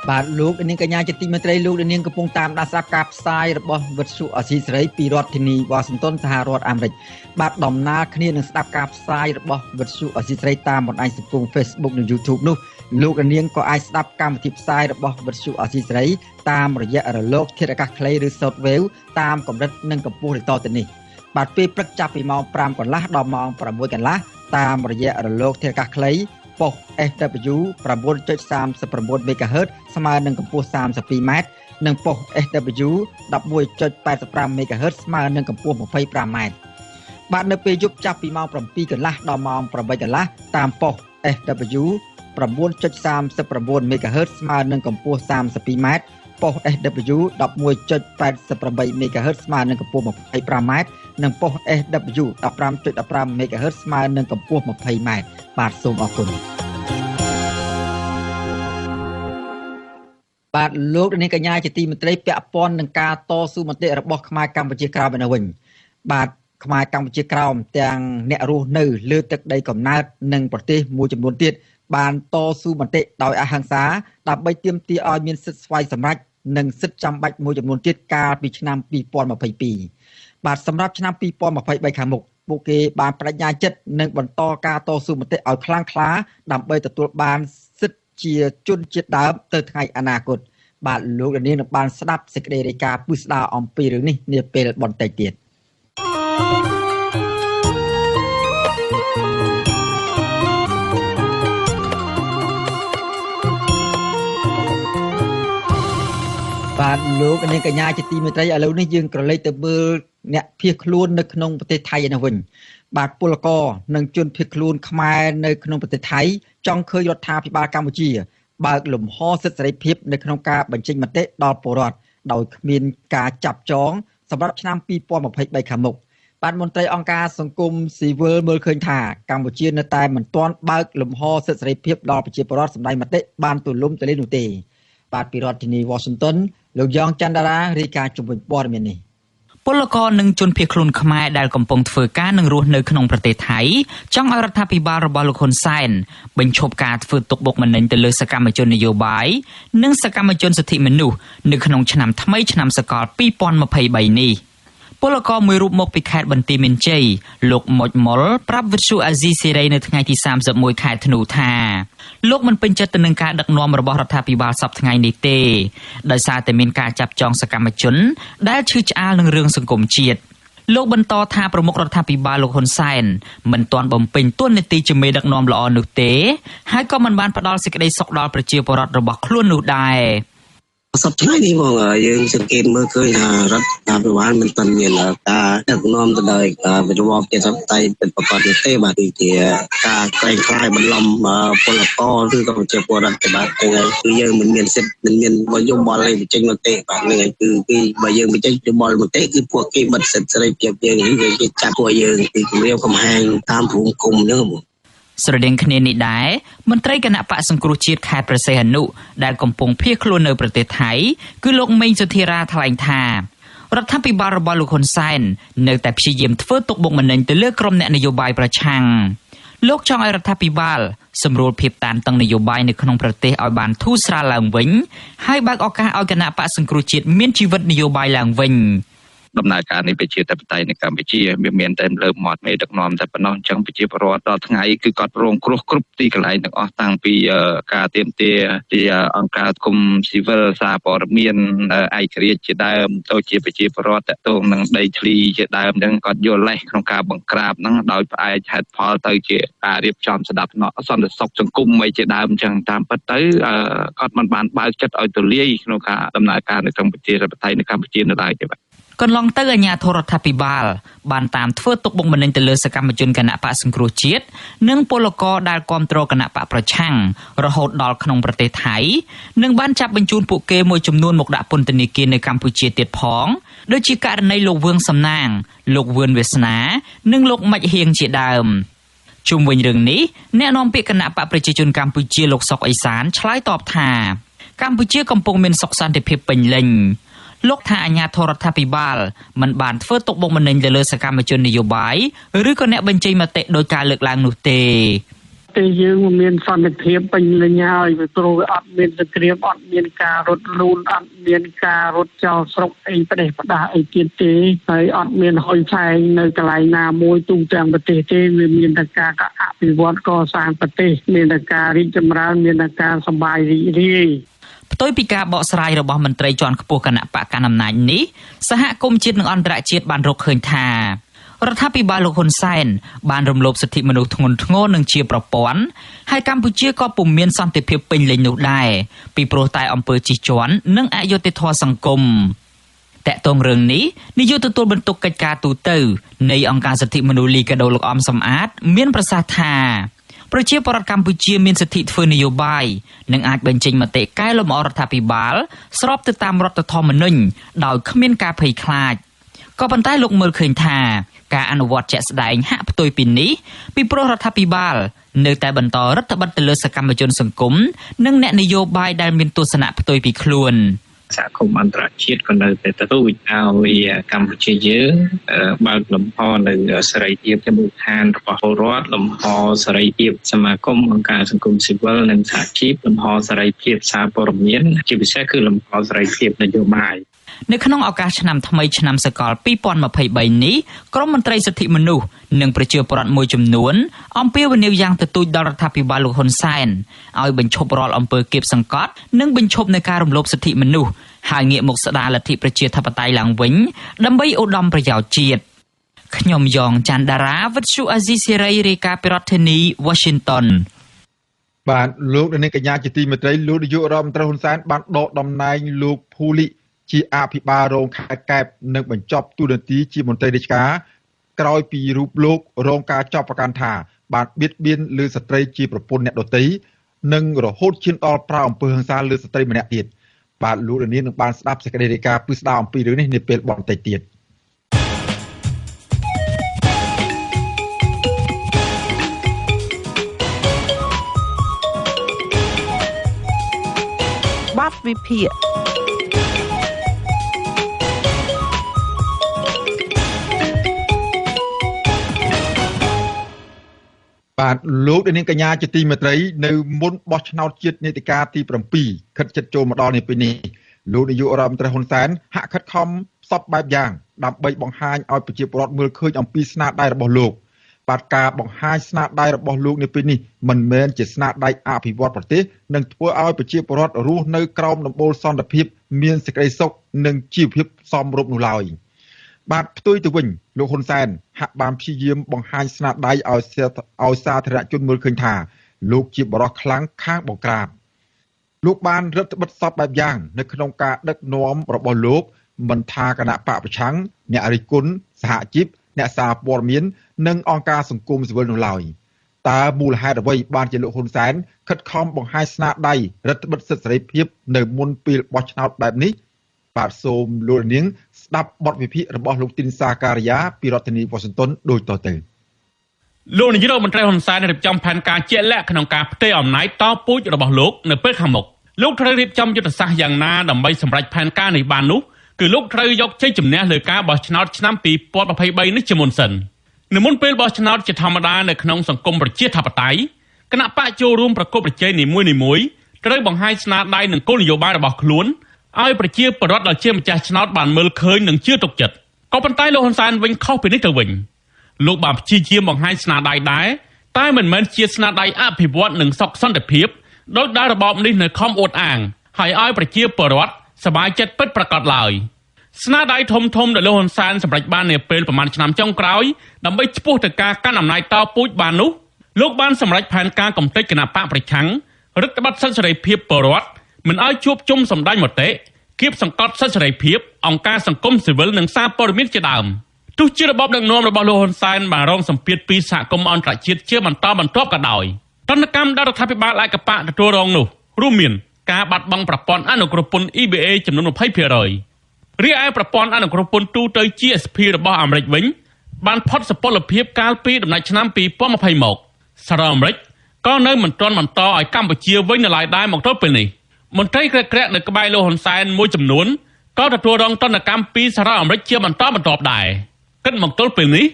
បាទលោកនាងកញ្ញាជាទីមេត្រីលោកនាងកំពុងតាមដានស្ដាប់ការផ្សាយរបស់វិទ្យុអស៊ីសេរីពីរដ្ឋធានីវ៉ាស៊ីនតោនសហរដ្ឋអាមេរិកបាទដំណើរគ្នានឹងស្ដាប់ការផ្សាយរបស់វិទ្យុអស៊ីសេរីតាមបណ្ដាញសង្គម Facebook និង YouTube នោះលោកនាងក៏អាចស្ដាប់កម្មវិធីផ្សាយរបស់វិទ្យុអស៊ីសេរីតាមរយៈរលកធាតុអាកាសខ្លីឬ Shortwave តាមកម្រិតនិងកម្ពស់ដូចតទៅនេះបាទពេលព្រឹកចាប់ពីម៉ោង 5 កន្លះដល់ម៉ោង 6 កន្លះតាមរយៈរលកធាតុអាកាសខ្លីប៉ុស SW 9.39 MHz ស្មើនឹងកម្ពស់ 32m និងប៉ុស SW 11.85 MHz ស្មើនឹងកម្ពស់ 25m បាទនៅពេលយប់ចាប់ពីម៉ោង 7 កន្លះដល់ម៉ោង 8 កន្លះតាមប៉ុស SW 9.39 MHz ស្មើនឹងកម្ពស់ 32m ប៉ុស SW 11.88 MHz ស្មើនឹងកម្ពស់ 25m និងប៉ុស SW 15.15 MHz ស្មើនឹងកម្ពស់ 20m បាទសូមអរគុណបាទលោកនាងកញ្ញាជាទីមេត្រីពាក់ព័ន្ធនឹងការតស៊ូមតិរបស់ខ្មែរកម្ពុជាក្រោមឯនោះវិញបាទខ្មែរកម្ពុជាក្រោមទាំងអ្នករស់នៅលើទឹកដីកំណើតនិងប្រទេសមួយចំនួនទៀតបានតស៊ូមតិដោយអហិង្សាដើម្បីទាមទារឲ្យមានសិទ្ធិស្វ័យសម្រេចនិងសិទ្ធិចាំបាច់មួយចំនួនទៀតកាលពីឆ្នាំ2022បាទសម្រាប់ឆ្នាំ2023ខាងមុខពួកគេបានបដិញ្ញាចិត្តនឹងបន្តការតស៊ូមតិឲ្យខ្លាំងក្លាដើម្បីទទួលបានសិទ្ធិជាជនជាតិដើមទៅថ្ងៃអនាគតបាទលោកនាងនឹងបានស្ដាប់សេចក្តីរាយការណ៍ពិស្ដារអំពីរឿងនេះនាពេលបន្តិចទៀតបាទលោកនាងកញ្ញាជាទីមេត្រីឥឡូវនេះយើងក្រឡេកទៅមើលអ្នកភៀសខ្លួននៅក្នុងប្រទេសថៃឯនោះវិញបាទពលករនិងជនភៀសខ្លួនខ្មែរនៅក្នុងប្រទេសថៃចង់ឃើញរដ្ឋាភិបាលកម្ពុជាបើកលំហសិទ្ធិសេរីភាពនៅក្នុងការបញ្ចេញមតិដល់ពលរដ្ឋដោយគ្មានការចាប់ចងសម្រាប់ឆ្នាំ2023ខាងមុខបាទមន្ត្រីអង្គការសង្គមស៊ីវិលមើលឃើញថាកម្ពុជានៅតែមិនទាន់បើកលំហសិទ្ធិសេរីភាពដល់ប្រជាពលរដ្ឋសម្ដែងមតិបានទូលំទូលាយនោះទេបាទពីរដ្ឋធានី Washington លោកយ៉ងច័ន្ទរារាយការណ៍ជុំវិញព័ត៌មាននេះពលករនិងជនភៀសខ្លួនខ្មែរដែលកំពុងធ្វើការនិងរស់នៅក្នុងប្រទេសថៃចង់ឲ្យរដ្ឋាភិបាលរបស់លោកហ៊ុនសែនបញ្ឈប់ការធ្វើទុកបុកម្នេញទៅលើសកម្មជននយោបាយនិងសកម្មជនសិទ្ធិមនុស្សនៅក្នុងឆ្នាំថ្មីឆ្នាំសកល2023នេះព ពលករមួយរូបមកពីខេត្តបន្ទាយមានជ័យលោកមុចមុលប្រាប់វិទ្យុអាស៊ីសេរីនៅថ្ងៃទី31ខែធ្នូថាលោកមិនពេញចិត្តទៅនឹងការដឹកនាំរបស់រដ្ឋាភិបាលសប្តាហ៍ថ្ងៃនេះទេដោយសារតែមានការចាប់ចងសកម្មជនដែលឈឺឆ្អាលនឹងរឿងសង្គមជាតិលោកបន្តថាប្រមុខរដ្ឋាភិបាលលោកហ៊ុនសែនមិនទាន់បំពេញតួនាទីជាមេដឹកនាំល្អនោះទេហើយក៏មិនបានផ្ដល់សេចក្តីសុខដល់ប្រជាពលរដ្ឋរបស់ខ្លួននោះដែរសប្តាហ៍ថ្ងៃនេះមកយើងសង្កេតមើលឃើញថារដ្ឋាភិបាលមិនទាន់មានការដឹកនាំទៅដោយវិទ្យាសាស្ត្រជាសព្វតែពិតប្រាកដទេបាទគឺជាការក្លែងក្លាយបន្លំពលករឬក៏ប្រជាពលរដ្ឋទៅបាទគឺយើងមិនមានសិទ្ធិមិនមានយោបល់អីបញ្ចេញមតិបាទនឹងគឺបើយើងបញ្ចេញយោបល់មតិគឺពួកគេបិទសិទ្ធិសេរីភាពយើងគេចាប់ពួកយើងពីគម្រាមកំហែងតាមភូមិឃុំហ្នឹងស្រដៀងគ្នានេះដែរមន្ត្រីគណៈបកសង្គ្រោះជាតិខេត្តព្រះសីហនុដែលកំពុងភៀសខ្លួននៅប្រទេសថៃគឺលោកមេងសុធារាថ្លែងថារដ្ឋាភិបាលរបស់លោកហ៊ុនសែននៅតែព្យាយាមធ្វើទុកបុកម្នេញទៅលើក្រុមអ្នកនយោបាយប្រឆាំងលោកចង់ឲ្យរដ្ឋាភិបាលសម្រួលភាពតានតឹងនយោបាយនៅក្នុងប្រទេសឲ្យបានធូរស្រាលឡើងវិញហើយបើកឱកាសឲ្យគណៈបកសង្គ្រោះជាតិមានជីវិតនយោបាយឡើងវិញដំណើរការនេះប្រជាធិបតេយ្យនៅកម្ពុជាមានតែលើមាត់មេដឹកនាំតែប៉ុណ្ណោះអញ្ចឹងប្រជាពលរដ្ឋដល់ថ្ងៃគឺគាត់រងគ្រោះគ្រប់ទីកន្លែងទាំងអស់តាំងពីការទាមទារជាអង្គការគុំស៊ីវិលសារព័ត៌មានឯករាជ្យជាដើមទៅជាប្រជាពលរដ្ឋតកតងនឹងដីធ្លីជាដើមអញ្ចឹងគាត់យល់លេសក្នុងការបង្ក្រាបហ្នឹងដោយផ្អែកហេតុផលទៅជាការរៀបចំស្ដាប់សន្តិសុខសង្គមអីជាដើមអញ្ចឹងតាមពិតទៅគាត់មិនបានបើកចិត្តឲ្យទូលាយក្នុងការដំណើរការនៅក្នុងប្រជាធិបតេយ្យនៅកម្ពុជានៅឡើយទេបាទកន្លងទៅអាជ្ញាធររដ្ឋាភិបាលបានតាមធ្វើទុកបុកម្នេញទៅលើសកម្មជនគណៈបកសង្គ្រោះជាតិនិងពលករដែលគាំទ្រគណៈបកប្រឆាំងរហូតដល់ក្នុងប្រទេសថៃនិងបានចាប់បញ្ជូនពួកគេមួយចំនួនមកដាក់ពន្ធនាគារនៅកម្ពុជាទៀតផងដូចជាករណីលោកវឿងសំណាងលោកវឿនវាសនានិងលោកម៉ាច់ហៀងជាដើមជុំវិញរឿងនេះអ្នកនាំពាក្យគណៈបកប្រជាជនកម្ពុជាលោកសុកអេសានឆ្លើយតបថាកម្ពុជាកំពុងមានសុខសន្តិភាពពេញលេញលោកថាអាជ្ញាធររដ្ឋាភិបាលមិនបានធ្វើទុកបុកម្នេញទៅលើសកម្មជននយោបាយឬក៏អ្នកបញ្ចេញមតិដោយការលើកឡើងនោះទេយើងមានសន្តិភាពពេញលេញហើយពីព្រោះវាអត់មានសង្គ្រាមអត់មានការរត់លូនអត់មានការរត់ចោលស្រុកអីផ្ដេសផ្ដាសអីទៀតទេហើយអត់មានហុយឆែងនៅកន្លែងណាមួយទូទាំងប្រទេសទេវាមានតែការអភិវឌ្ឍកសាងប្រទេសមានតែការរីកចម្រើនមានតែការសប្បាយរីករាយផ្ទុយពីការបកស្រាយរបស់មន្ត្រីជាន់ខ្ពស់គណៈបកកណ្ដាលអំណាចនេះសហគមន៍ជាតិនិងអន្តរជាតិបានរកឃើញថារដ្ឋាភិបាលលោកហ៊ុនសែនបានរំលោភសិទ្ធិមនុស្សធ្ងន់ធ្ងរនិងជាប្រព័ន្ធហើយកម្ពុជាក៏ពុំមានសន្តិភាពពេញលេញនោះដែរពីព្រោះតែអំពើជិះជាន់និងអយុត្តិធម៌សង្គមតែកតងរឿងនេះនាយកទទួលបន្ទុកកិច្ចការទូតនៃអង្គការសិទ្ធិមនុស្សលីកាដូលោកអំសំអាតមានប្រសាសន៍ថាប្រជាពលរដ្ឋកម្ពុជាមានសិទ្ធិធ្វើនយោបាយនិងអាចបញ្ចេញមតិកែលម្អរដ្ឋាភិបាលស្របទៅតាមរដ្ឋធម្មនុញ្ញដោយគ្មានការភ័យខ្លាចក៏ប៉ុន្តែលោកមើលឃើញថាការអនុវត្តជាក់ស្ដែងហាក់ផ្ទុយពីនេះពីព្រោះរដ្ឋាភិបាលនៅតែបន្តរដ្ឋបិទទៅលើសកម្មជនសង្គមនិងអ្នកនយោបាយដែលមានទស្សនៈផ្ទុយពីខ្លួនសហគមន៍អន្តរជាតិក៏នៅតែទទូចឲ្យកម្ពុជាយើងបើកលំហនៅសេរីភាពជាមូលដ្ឋានរបស់ពលរដ្ឋលំហសេរីភាពសមាគមអង្គការសង្គមស៊ីវិលនិងសហជីពលំហសេរីភាពសារព័ត៌មានជាពិសេសគឺលំហសេរីភាពនយោបាយនៅក្នុងឱកាសឆ្នាំថ្មីឆ្នាំសកល2023នេះក្រមមន្ត្រីសិទ្ធិមនុស្សនិងប្រជាពលរដ្ឋមួយចំនួនអំពាវនាវយ៉ាងទទូចដល់រដ្ឋាភិបាលលោកហ៊ុនសែនឲ្យបញ្ឈប់រាល់អំពើគៀបសង្កត់និងបញ្ឈប់នៅការរំលោភសិទ្ធិមនុស្សហើយងាកមកស្ដារលទ្ធិប្រជាធិបតេយ្យឡើងវិញដើម្បីឧត្តមប្រយោជន៍ជាតិខ្ញុំយ៉ងច័ន្ទដារាវិទ្យុអាស៊ីសេរីរាយការណ៍ពីរដ្ឋធានី Washington បាទលោកនាងកញ្ញាជាទីមេត្រីលោកនាយករដ្ឋមន្ត្រីហ៊ុនសែនបានដកតំណែងលោកភូលីជាអភិបាលរងខេត្តកែបនិងបញ្ចប់តួនាទីជាមន្ត្រីរាជការក្រោយពីរូបលោករងការចាប់ប្រកាន់ថាបានបៀតបៀនលើស្ត្រីជាប្រពន្ធអ្នកដទៃនិងរហូតឈានដល់ប្រើអំពើហិង្សាលើស្ត្រីម្នាក់ទៀតបាទលោកនាងនឹងបានស្ដាប់សេចក្តីរាយការណ៍ពីស្ដារអំពីរឿងនេះនាពេលបន្តិចទៀតបាត់វិភាគបាទលោកនាងកញ្ញាជាទីមេត្រីនៅមុនបោះឆ្នោតជាតិនីតិកាលទី7ខិតជិតចូលមកដល់នេះពេលនេះលោកនាយករដ្ឋមន្ត្រីហ៊ុនសែនហាក់ខិតខំសពបែបយ៉ាង ដើម្បីបង្ហាញឲ្យប្រជាពលរដ្ឋមើលឃើញអំពីស្នាដៃរបស់លោកបាទការបង្ហាញស្នាដៃរបស់លោកនៅពេលនេះមិនមែនជាស្នាដៃអភិវឌ្ឍប្រទេសនិងធ្វើឲ្យប្រជាពលរដ្ឋរស់នៅក្រោមដំបូលសន្តិភាពមានសេចក្តីសុខនិងជីវភាពសមរម្យនោះឡើយបាទផ្ទុយទៅវិញលោកហ៊ុនសែនហាក់បានព្យាយាមបង្ហាញស្នាដៃឲ្យសាធារណជនមើលឃើញថាលោកជាបរិសុទ្ធខ្លាំងខាងបង្ក្រាបលោកបានរដ្ឋបិទសពបែបយ៉ាងនៅក្នុងការដឹកនាំរបស់លោកមិនថាគណៈបកប្រឆាំងអ្នករិះគន់សហជីពអ្នកសារព័ត៌មាននិងអង្គការសង្គមស៊ីវិលនោះឡើយតើមូលហេតុអ្វីបានជាលោកហ៊ុនសែនខិតខំបង្ហាញស្នាដៃរដ្ឋបិទសិទ្ធិសេរីភាពនៅមុនពេលបោះឆ្នោតបែបនេះបាទសូមលោកនាងស្ដាប់បទវិភាគរបស់លោកទីនសាការីយ៉ាពីរដ្ឋធានីវ៉ាស៊ីនតោនដូចតទៅលោកនាយករដ្ឋមន្ត្រីហ៊ុនសែនរៀបចំផែនការជាក់លាក់ក្នុងការផ្ទេរអំណាចតពូជរបស់លោកនៅពេលខាងមុខលោកត្រូវរៀបចំយុទ្ធសាស្ត្រយ៉ាងណាដើម្បីសម្រេចផែនការនេះបាននោះគឺលោកត្រូវយកជ័យជំនះលើការបោះឆ្នោតឆ្នាំ2023នេះជាមុនសិននៅមុនពេលបោះឆ្នោតជាធម្មតានៅក្នុងសង្គមប្រជាធិបតេយ្យគណៈបកចូលរួមប្រកបប្រជែងនីមួយៗត្រូវបង្ហាញស្នាដៃនិងគោលនយោបាយរបស់ខ្លួនឲ្យប្រជាពលរដ្ឋដែលជាម្ចាស់ឆ្នោតបានមើលឃើញនិងជឿទុកចិត្តក៏ប៉ុន្តែលោកហ៊ុនសែនវិញខុសពីនេះទៅវិញលោកបានព្យាយាមបង្ហាញស្នាដៃដែរតែមិនមែនជាស្នាដៃអភិវឌ្ឍនិងសុខសន្តិភាពដោយដែលរបបនេះនៅខំអួតអាងហើយឲ្យប្រជាពលរដ្ឋសប្បាយចិត្តពិតប្រាកដឡើយស្នាដៃធំៗដែលលោកហ៊ុនសែនសម្រេចបាននាពេលប្រមាណឆ្នាំចុងក្រោយដើម្បីឆ្ពោះទៅការកាន់អំណាចតពូជបាននោះលោកបានសម្រេចផែនការកំទេចគណៈបកប្រឆាំងរដ្ឋបတ်សិទ្ធិសេរីភាពពលរដ្ឋមិនឲ្យជួបជុំសម្ដែងមតិគៀបសង្កត់សិទ្ធិសេរីភាពអង្គការសង្គមស៊ីវិលនិងសារព័ត៌មានជាដើមទោះជារបបដឹកនាំរបស់លោកហ៊ុនសែនបានរងសម្ពាធពីសហគមន៍អន្តរជាតិជាបន្តបន្ទាប់ក៏ដោយទណ្ឌកម្មដល់រដ្ឋាភិបាលឯកបកទទួលរងនោះរួមមានការបាត់បង់ប្រព័ន្ធអនុគ្រោះពន្ធ EBA ចំនួន 20% រីឯប្រព័ន្ធអនុគ្រោះពន្ធទូទៅ GSP របស់អាមេរិកវិញបានផុតសុពលភាពកាលពីដំណាច់ឆ្នាំ2020មកសហរដ្ឋអាមេរិកក៏នៅមិនទាន់បន្តឲ្យកម្ពុជាវិញនៅឡើយដែរមកទល់ពេលនេះមន្ត្រីក្រាក់ៗនៅក្បែរលោកហ៊ុនសែនមួយចំនួនក៏ទទួលរងទណ្ឌកម្មពីសហរដ្ឋអាមេរិកជាបន្តបន្ទាប់ដែរគិតមកទល់ពេលនេះ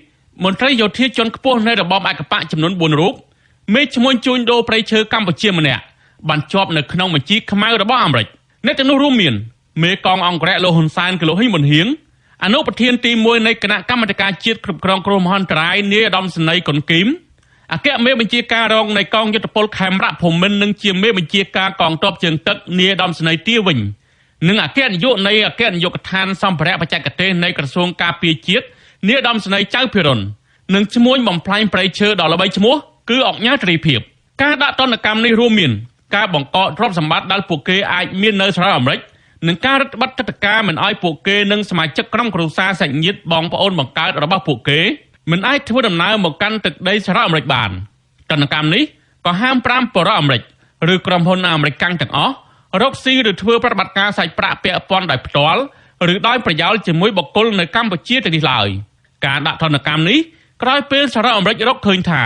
មន្ត្រីយោធាជាន់ខ្ពស់នៃរបបឯកបកចំនួន4រូបមេឈ្មោះជួញដូរព្រៃឈើកម្ពុជាម្នាក់បានជាប់នៅក្នុងបញ្ជីខ្មៅរបស់អាមេរិកអ្នកទាំងនោះរួមមានមេកងអង្គរៈលោកហ៊ុនសែនគឺលោកហ៊ីងប៊ុនហៀងអនុប្រធានទី1នៃគណៈកម្មាធិការជាតិគ្រប់គ្រងគ្រោះមហន្តរាយនាយឧត្តមសេនីយ៍កុនគីមអគ្គមេបញ្ជាការរងនៃកងយុទ្ធពលខេមរៈភូមិន្ទនិងជាមេបញ្ជាការកងទ័ពជើងទឹកនាយឧត្តមសេនីយ៍ទាវិញនិងអគ្គនាយកនៃអគ្គនាយកដ្ឋានសម្ភារៈបច្ចេកទេសនៃក្រសួងការពារជាតិនាយឧត្តមសេនីយ៍ចៅភិរុននិងឈ្មោះបំផ្លាញព្រៃឈើដល់ល្បីឈ្មោះគឺអង្ញាត្រីភិបការដាក់ទណ្ឌកម្មនេះរួមមានការបង្កកទ្រព្យសម្បត្តិដែលពួកគេអាចមាននៅសហរដ្ឋអាមេរិកនិងការរឹតបន្តឹងទឹកការមិនឲ្យពួកគេនិងសមាជិកក្រុមគ្រួសារសាច់ញាតិបងប្អូនបង្កើតរបស់ពួកគេមិនអាចធ្វើដំណើរមកកាន់ទឹកដីសហរដ្ឋអាមេរិកបានទណ្ឌកម្មនេះក៏ហាម5បរិបទអាមេរិកឬក្រុមហ៊ុនអាមេរិកកាំងទាំងអស់រកស៊ីឬធ្វើប្រតិបត្តិការសាច់ប្រាក់ពាក់ព័ន្ធដោយផ្ទាល់ឬដោយប្រយោលជាមួយបុគ្គលនៅកម្ពុជាទាំងនេះឡើយការដាក់ទណ្ឌកម្មនេះក្រោយពេលសហរដ្ឋអាមេរិករកឃើញថា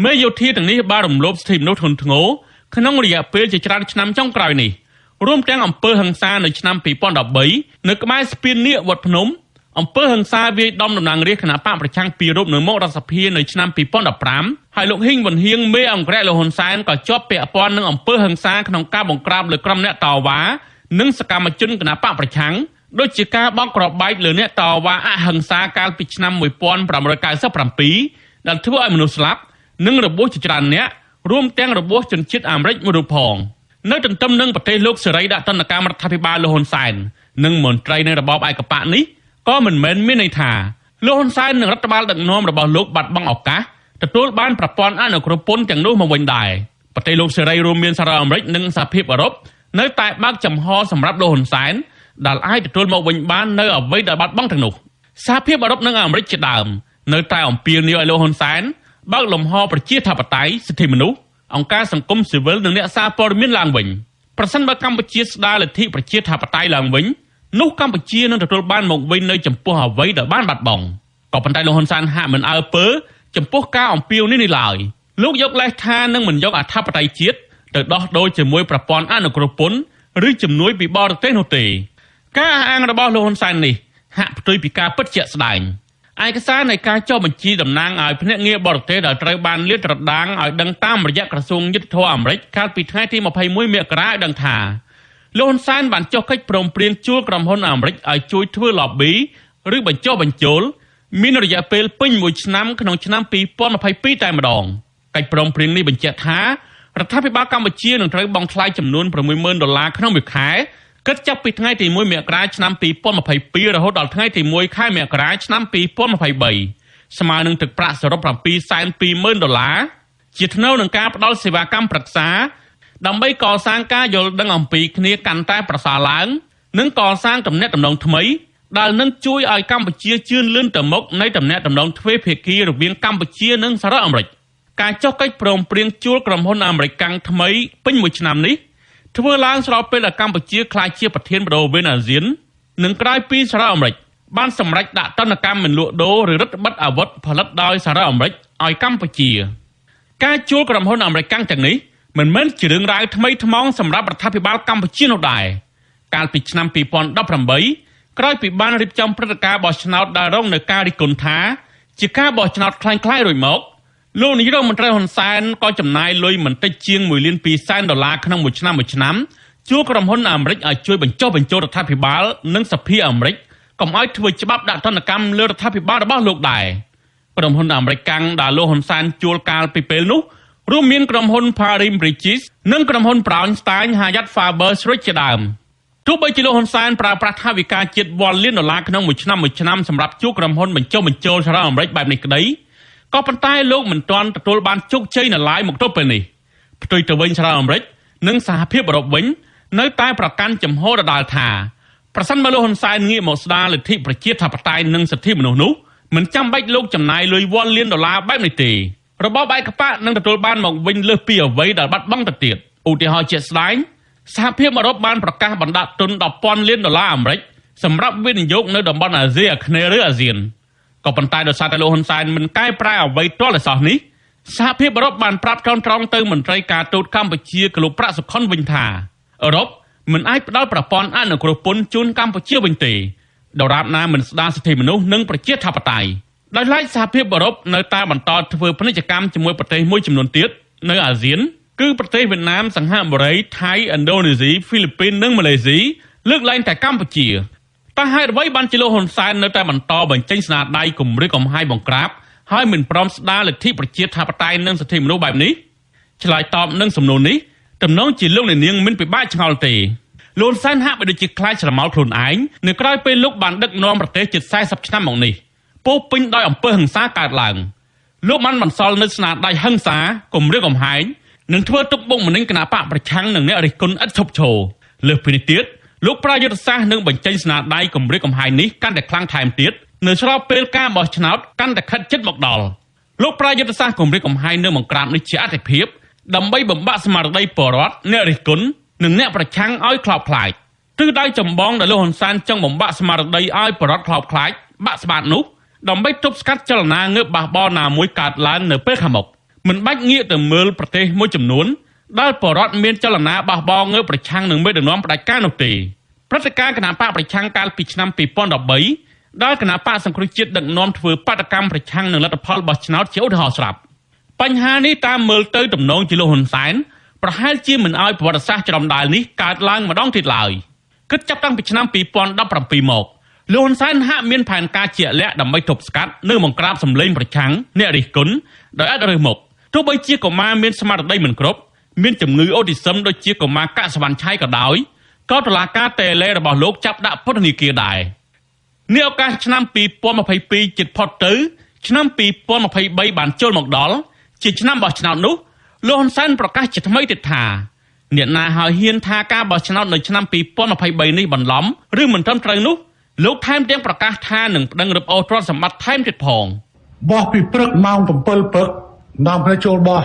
មេយោធាទាំងនេះបានរំលោភសិទ្ធិមនុស្សធ្ងន់ធ្ងរក្នុងរយៈពេលជាច្រើនឆ្នាំចុងក្រោយនេះរួមទាំងអំពើហិង្សានៅឆ្នាំ2013នៅក្បែរស្ពាននាគវត្តភ្នំអំពើហិង្សាវាយដំតំណាងរាស្ត្រគណៈបកប្រឆាំងពីររូបនៅមុខរដ្ឋសភានៅឆ្នាំ2015ហើយលោកហ៊ីងវ៉ុនហៀងមេអង្គរៈលោកហ៊ុនសែនក៏ជាប់ពាក់ព័ន្ធនឹងអំពើហិង្សាក្នុងការបង្ក្រាបលើក្រុមអ្នកតវ៉ានិងសកម្មជនគណៈបកប្រឆាំងដូចជាការបោកគ្រាប់បែកលើអ្នកតវ៉ាអហិង្សាកាលពីឆ្នាំ1997ដែលធ្វើឲ្យមនុស្សស្លាប់និងរបួសជាច្រើនអ្នករួមទាំងរបួសជនជាតិអាមេរិកមួយរូបផងនៅទន្ទឹមនឹងប្រទេសលោកសេរីដាក់ទណ្ឌកម្មរដ្ឋាភិបាលលោកហ៊ុនសែននិងមន្ត្រីនៃរបបឯកបកនេះក៏មិនមែនមានន័យថាលោកហ៊ុនសែននិងរដ្ឋបាលដឹកនាំរបស់លោកបាត់បង់ឱកាសទទួលបានប្រព័ន្ធអនុគ្រោះពន្ធទាំងនោះមកវិញដែរប្រទេសលោកសេរីរួមមានសហរដ្ឋអាមេរិកនិងសហភាពអឺរ៉ុបនៅតែបើកចំហសម្រាប់លោកហ៊ុនសែនដែលអាចទទួលមកវិញបាននៅអ្វីដែលបាត់បង់ទាំងនោះសហភាពអឺរ៉ុបនិងអាមេរិកជាដើមនៅតែអំពាវនាវឲ្យលោកហ៊ុនសែនបើកលំហប្រជាធិបតេយ្យសិទ្ធិមនុស្សអង្គការសង្គមស៊ីវិលនិងអ្នកសារព័ត៌មានឡើងវិញប្រសិនបើកម្ពុជាស្ដារលទ្ធិប្រជាធិបតេយ្យឡើងវិញនោះកម្ពុជានឹងទទួលបានមកវិញនៅចំពោះអ្វីដែលបានបាត់បង់ក៏ប៉ុន្តែលោកហ៊ុនសែនហាក់មិនអើពើចំពោះការអំពាវនាវនេះឡើយលោកយកលេសថានឹងមិនយកអធិបតេយ្យជាតិទៅដោះដូរជាមួយប្រព័ន្ធអនុគ្រោះពន្ធឬជំនួយពីបរទេសនោះទេការអះអាងរបស់លោកហ៊ុនសែននេះហាក់ផ្ទុយពីការពិតជាក់ស្ដែងឯកសារនៃការចុះបញ្ជីតំណាងឲ្យភ្នាក់ងារបរទេសដែលត្រូវបានលាតត្រដាងឲ្យដឹងតាមរយៈក្រសួងយុទ្ធភ័ពអាមេរិកកាលពីថ្ងៃទី21មករាឲ្យដឹងថាលោកហ៊ុនសែនបានចុះកិច្ចព្រមព្រៀងជួលក្រុមហ៊ុនអាមេរិកឲ្យជួយធ្វើ lobby ឬបញ្ចុះបញ្ចូលមានរយៈពេលពេញ1ឆ្នាំក្នុងឆ្នាំ2022តែម្ដងកិច្ចព្រមព្រៀងនេះបញ្ជាក់ថារដ្ឋាភិបាលកម្ពុជានឹងត្រូវបង់ថ្លៃចំនួន$60,000ក្នុងមួយខែគិតចាប់ពីថ្ងៃទី1មករាឆ្នាំ2022រហូតដល់ថ្ងៃទី1ខែមករាឆ្នាំ2023ស្មើនឹងទឹកប្រាក់សរុប$720,000ជាថ្នូវនឹងការផ្តល់សេវាកម្មប្រឹក្សាដើម្បីកសាងការយល់ដឹងអំពីគ្នាកាន់តែប្រសើរឡើងនិងកសាងទំនាក់ទំនងថ្មីដែលនឹងជួយឲ្យកម្ពុជាជឿនលឿនទៅមុខនៃទំនាក់ទំនងទ្វេភាគីរវាងកម្ពុជានិងសហរដ្ឋអាមេរិកការចុះកិច្ចព្រមព្រៀងជួលក្រុមហ៊ុនអាមេរិកកាំងថ្មីពេញមួយឆ្នាំនេះធ្វើឡើងស្របពេលដែលកម្ពុជាក្លាយជាប្រធានបដូវវេនអាស៊ាននិងក្រោយពីសហរដ្ឋអាមេរិកបានសម្រេចដាក់ទណ្ឌកម្មមិនលក់ដូរឬរដ្ឋបិទអាវុធផលិតដោយសហរដ្ឋអាមេរិកឲ្យកម្ពុជាការជួលក្រុមហ៊ុនអាមេរិកកាំងទាំងនេះមិនមែនជារឿងរ៉ាវថ្មីថ្មោងសម្រាប់រដ្ឋាភិបាលកម្ពុជានោះដែរកាលពីឆ្នាំ2018ក្រោយពីបានរៀបចំព្រឹត្តិការណ៍បោះឆ្នោតដែលរងនៅការរិះគន់ថាជាការបោះឆ្នោតคล้ายៗរួចមកលោកនាយរដ្ឋមន្ត្រីហ៊ុនសែនក៏ចំណាយលុយមិនតិចជាង$1.2 លានក្នុងមួយឆ្នាំជួលក្រុមហ៊ុនអាមេរិកឲ្យជួយបញ្ចុះបញ្ចូលរដ្ឋាភិបាលនិងសភាអាមេរិកកុំឲ្យធ្វើច្បាប់ដាក់ទណ្ឌកម្មលើរដ្ឋាភិបាលរបស់លោកដែរក្រុមហ៊ុនអាមេរិកកាំងដែលលោកហ៊ុនសែនជួលកាលពីពេលនោះរួមមានក្រុមហ៊ុន Parim Bridges និងក្រុមហ៊ុន Brownstein Hyatt Farbers Ridge ជាដើមទោះបីជាលោកហ៊ុនសែនប្រើប្រាស់ថវិកាជាតិ$1 លានក្នុងមួយឆ្នាំសម្រាប់ជួលក្រុមហ៊ុនបញ្ចុះបញ្ចូលសហរដ្ឋអាមេរិកបែបនេះក្តីក៏ប៉ុន្តែលោកមិនទាន់ទទួលបានជោគជ័យនៅឡើយមកទល់ពេលនេះផ្ទុយទៅវិញសហរដ្ឋអាមេរិកនិងសហភាពអឺរ៉ុបវិញនៅតែប្រកាន់ចំហដដែលថាប្រសិនបើលោកហ៊ុនសែនងាកមកស្ដារលទ្ធិប្រជាធិបតេយ្យនិងសិទ្ធិមនុស្សនោះមិនចាំបាច់លោកចំណាយលុយ$1 លានបែបនេះទេរបបឯកបកនឹងទទួលបានមកវិញលើសពីអ្វីដែលបាត់បង់ទៅទៀតឧទាហរណ៍ជាក់ស្ដែងសហភាពអឺរ៉ុបបានប្រកាសបណ្ដាក់ទុន$10,000 លានអាមេរិកសម្រាប់វិនិយោគនៅតំបន់អាស៊ីអាគ្នេយ៍ឬអាស៊ានក៏ប៉ុន្តែដោយសារតែលោកហ៊ុនសែនមិនកែប្រែអ្វីទាល់តែសោះនេះសហភាពអឺរ៉ុបបានប្រាប់ត្រង់ៗទៅមន្ត្រីការទូតកម្ពុជាកលោកប្រាក់សុខុនវិញថាអឺរ៉ុបមិនអាចផ្ដល់ប្រព័ន្ធអនុគ្រោះពន្ធជូនកម្ពុជាវិញទេដរាបណាមិនស្ដារសិទ្ធិមនុស្សនិងប្រជាធិបតេយ្យដោយឡែកសហភាពអឺរ៉ុបនៅតែបន្តធ្វើពាណិជ្ជកម្មជាមួយប្រទេសមួយចំនួនទៀតនៅអាស៊ានគឺប្រទេសវៀតណាមសិង្ហបុរីថៃឥណ្ឌូនេស៊ីហ្វីលីពីននិងម៉ាឡេស៊ីលើកលែងតែកម្ពុជាតើហេតុអ្វីបានជាលោកហ៊ុនសែននៅតែបន្តបញ្ចេញស្នាដៃគំរាមកំហែងបង្ក្រាបហើយមិនព្រមស្ដារលទ្ធិប្រជាធិបតេយ្យនិងសិទ្ធិមនុស្សបែបនេះឆ្លើយតបនឹងសំណួរនេះទំនងជាលោកអ្នកនាងមិនពិបាកឆ្ងល់ទេលោកហ៊ុនសែនហាក់បីដូចជាខ្លាចស្រមោលខ្លួនឯងនៅក្រៅពេលលោកបានដឹកនាំប្រទេសជិត40ឆ្នាំមកនេះពោពេញដោយអំពើហិង្សាកើតឡើងលោកបានបន្សល់នៅស្នាដៃហិង្សាគំរាមកំហែងនិងធ្វើទុកបុកម្នេញគណបកប្រឆាំងនឹងអ្នករិះគន់ឥតឈប់ឈរលើសពីនេះទៀតលោកប្រើយុទ្ធសាស្ត្រនឹងបញ្ចេញស្នាដៃគំរាមកំហែងនេះកាន់តែខ្លាំងថែមទៀតនៅស្របពេលការបោះឆ្នោតកាន់តែខិតជិតមកដល់លោកប្រើយុទ្ធសាស្ត្រគំរាមកំហែងនឹងបង្ក្រាបនេះជាអតិភិបដើម្បីបំបាក់ស្មារតីពលរដ្ឋអ្នករិះគន់និងអ្នកប្រឆាំងឲ្យខ្លោចខ្លាចទិសដៅចម្បងដែលលោកហ៊ុនសែនចង់បំបាក់ស្មារតីឲ្យពលរដ្ឋខ្លោចខ្លាចបាក់ស្បាតនោះដើម្បីទប់ស្កាត់ចលនាងើបបះបោរណាមួយកើតឡើងនៅពេលខាងមុខមិនបាច់ងាកទៅមើលប្រទេសមួយចំនួនដែលពលរដ្ឋមានចលនាបះបោរងើបប្រឆាំងនឹងមេដឹកនាំផ្ដាច់ការនោះទេព្រឹត្តិការណ៍គណបកប្រឆាំងកាលពីឆ្នាំ2013ដែលគណបកសង្គ្រោះជាតិដឹកនាំធ្វើបាតកម្មប្រឆាំងនឹងលទ្ធផលបោះឆ្នោតជាឧទាហរណ៍ស្រាប់បញ្ហានេះតាមមើលទៅទំនងជាលោកហ៊ុនសែនប្រហែលជាមិនអោយប្រវត្តិសាស្ត្រច្រំដាល់នេះកើតឡើងម្ដងទៀតឡើយគិតចាប់តាំងពីឆ្នាំ2017មកលោកហ៊ុនសែនហាក់មានផែនការជាក់លាក់ដើម្បីទប់ស្កាត់និងបង្ក្រាបសម្លេងប្រឆាំងអ្នករិះគន់ដោយឥតរើសមុខទោះបីជាកុមារមានស្មារតីមិនគ្រប់មានជំងឺអូទីសឹមដូចជាកុមារកាក់សវណ្ណឆៃក៏ដោយក៏តុលាការតេឡេរបស់លោកចាប់ដាក់ពន្ធនាគារដែរនេះឱកាសឆ្នាំ2022ជិតផុតទៅឆ្នាំ2023បានចូលមកដល់ជាឆ្នាំបោះឆ្នោតនោះលោកហ៊ុនសែនប្រកាសជាថ្មីទៀតថាអ្នកណាហើយហ៊ានថាការបោះឆ្នោតនៅឆ្នាំ2023នេះបន្លំឬមិនត្រឹមត្រូវនោះលោកថែមទាំងប្រកាសថានឹងប្តឹងរឹបអូសទ្រព្យសម្បត្តិថែមទៀតផងបោះពីព្រឹកម៉ោង7ព្រឹកនាំគ្នាចូលបោះ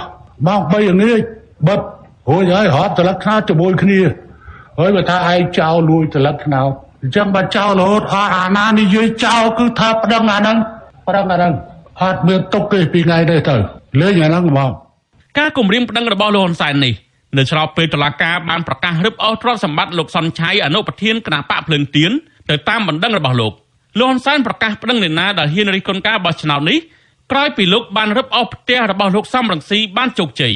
ម៉ោង3ល្ងាចបិទរួចហើយរត់ត្រឡប់ថ្នោតជាមួយគ្នាហើយបើថាឯងចោលលួចត្រឡប់ថ្នោតអញ្ចឹងបើចោលរហូតអស់អាណានិយាយចោលគឺថាប្តឹងអាហ្នឹងអត់មានទុកទេពីថ្ងៃនេះទៅលេងអាហ្នឹងហ្មងការគម្រាមប្តឹងរបស់លោកហ៊ុនសែននេះនៅស្របពេលតុលាការបានប្រកាសរឹបអូសទ្រព្យសម្បត្តិលោកសុនឆៃអនុប្រធានគណៈបកភ្លើងទៀនទៅតាមបណ្ដឹងរបស់លោកហ៊ុនសែនប្រកាសប្តឹងអ្នកណាដែលហ៊ានរិះគន់ការបោះឆ្នោតនេះក្រោយពីលោកបានរឹបអូសផ្ទះរបស់លោកសំរងស៊ីបានជោគជ័យ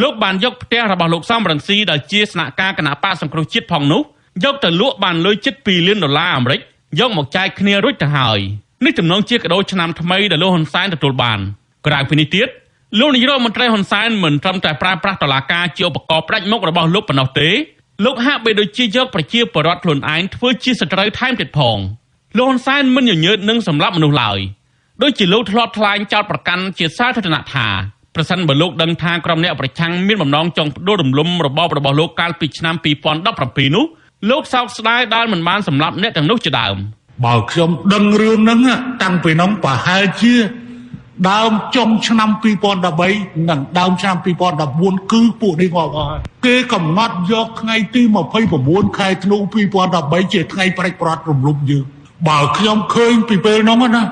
លោកបានយកផ្ទះរបស់លោកសំរងស៊ីដែលជាស្នាក់ការគណៈបកសង្គ្រោះជាតិផងនោះយកទៅលក់បានលុយជិត$2 លានអាមេរិក យកមកចែកគ្នារួចទៅហើយនេះទំនងជាកាដូឆ្នាំថ្មីដែលលោកហ៊ុនសែនទទួលបានក្រៅពីនេះទៀតលោកនាយករដ្ឋមន្ត្រីហ៊ុនសែនមិនត្រឹមតែប្រើប្រាស់តុលាការជាឧបករណ៍ផ្ដាច់មុខរបស់លោកប៉ុណ្ណោះទេលោកហាក់បីដូចជាយកប្រជាពលរដ្ឋខ្លួនឯងធ្វើជាសត្រូវថែមទៀតផងលោកហ៊ុនសែនមិនញញើតនឹងសម្លាប់មនុស្សឡើយដូចជាលោកធ្លាប់ថ្លែងចោទប្រកាន់ជាសាធារណៈថាប្រសិនបើលោកដឹងថាក្រុមអ្នកប្រឆាំងមានបំណងចង់ផ្ដួលរំលំរបបរបស់លោកកាលពីឆ្នាំ2017នោះលោកសោកស្ដាយដែលមិនបានសម្លាប់អ្នកទាំងនោះជាដើមបើខ្ញុំដឹងរឿងហ្នឹងតាំងពីនោះប្រហែលជាដើមចុងឆ្នាំ2013និងដើមឆ្នាំ2014គឺពួកនេះងាប់អស់គេកំណត់យកថ្ងៃទី29ខែធ្នូ2013ជាថ្ងៃប្រតិបត្តិរំលំយើងបើខ្ញុំឃើញពីពេលនោះណា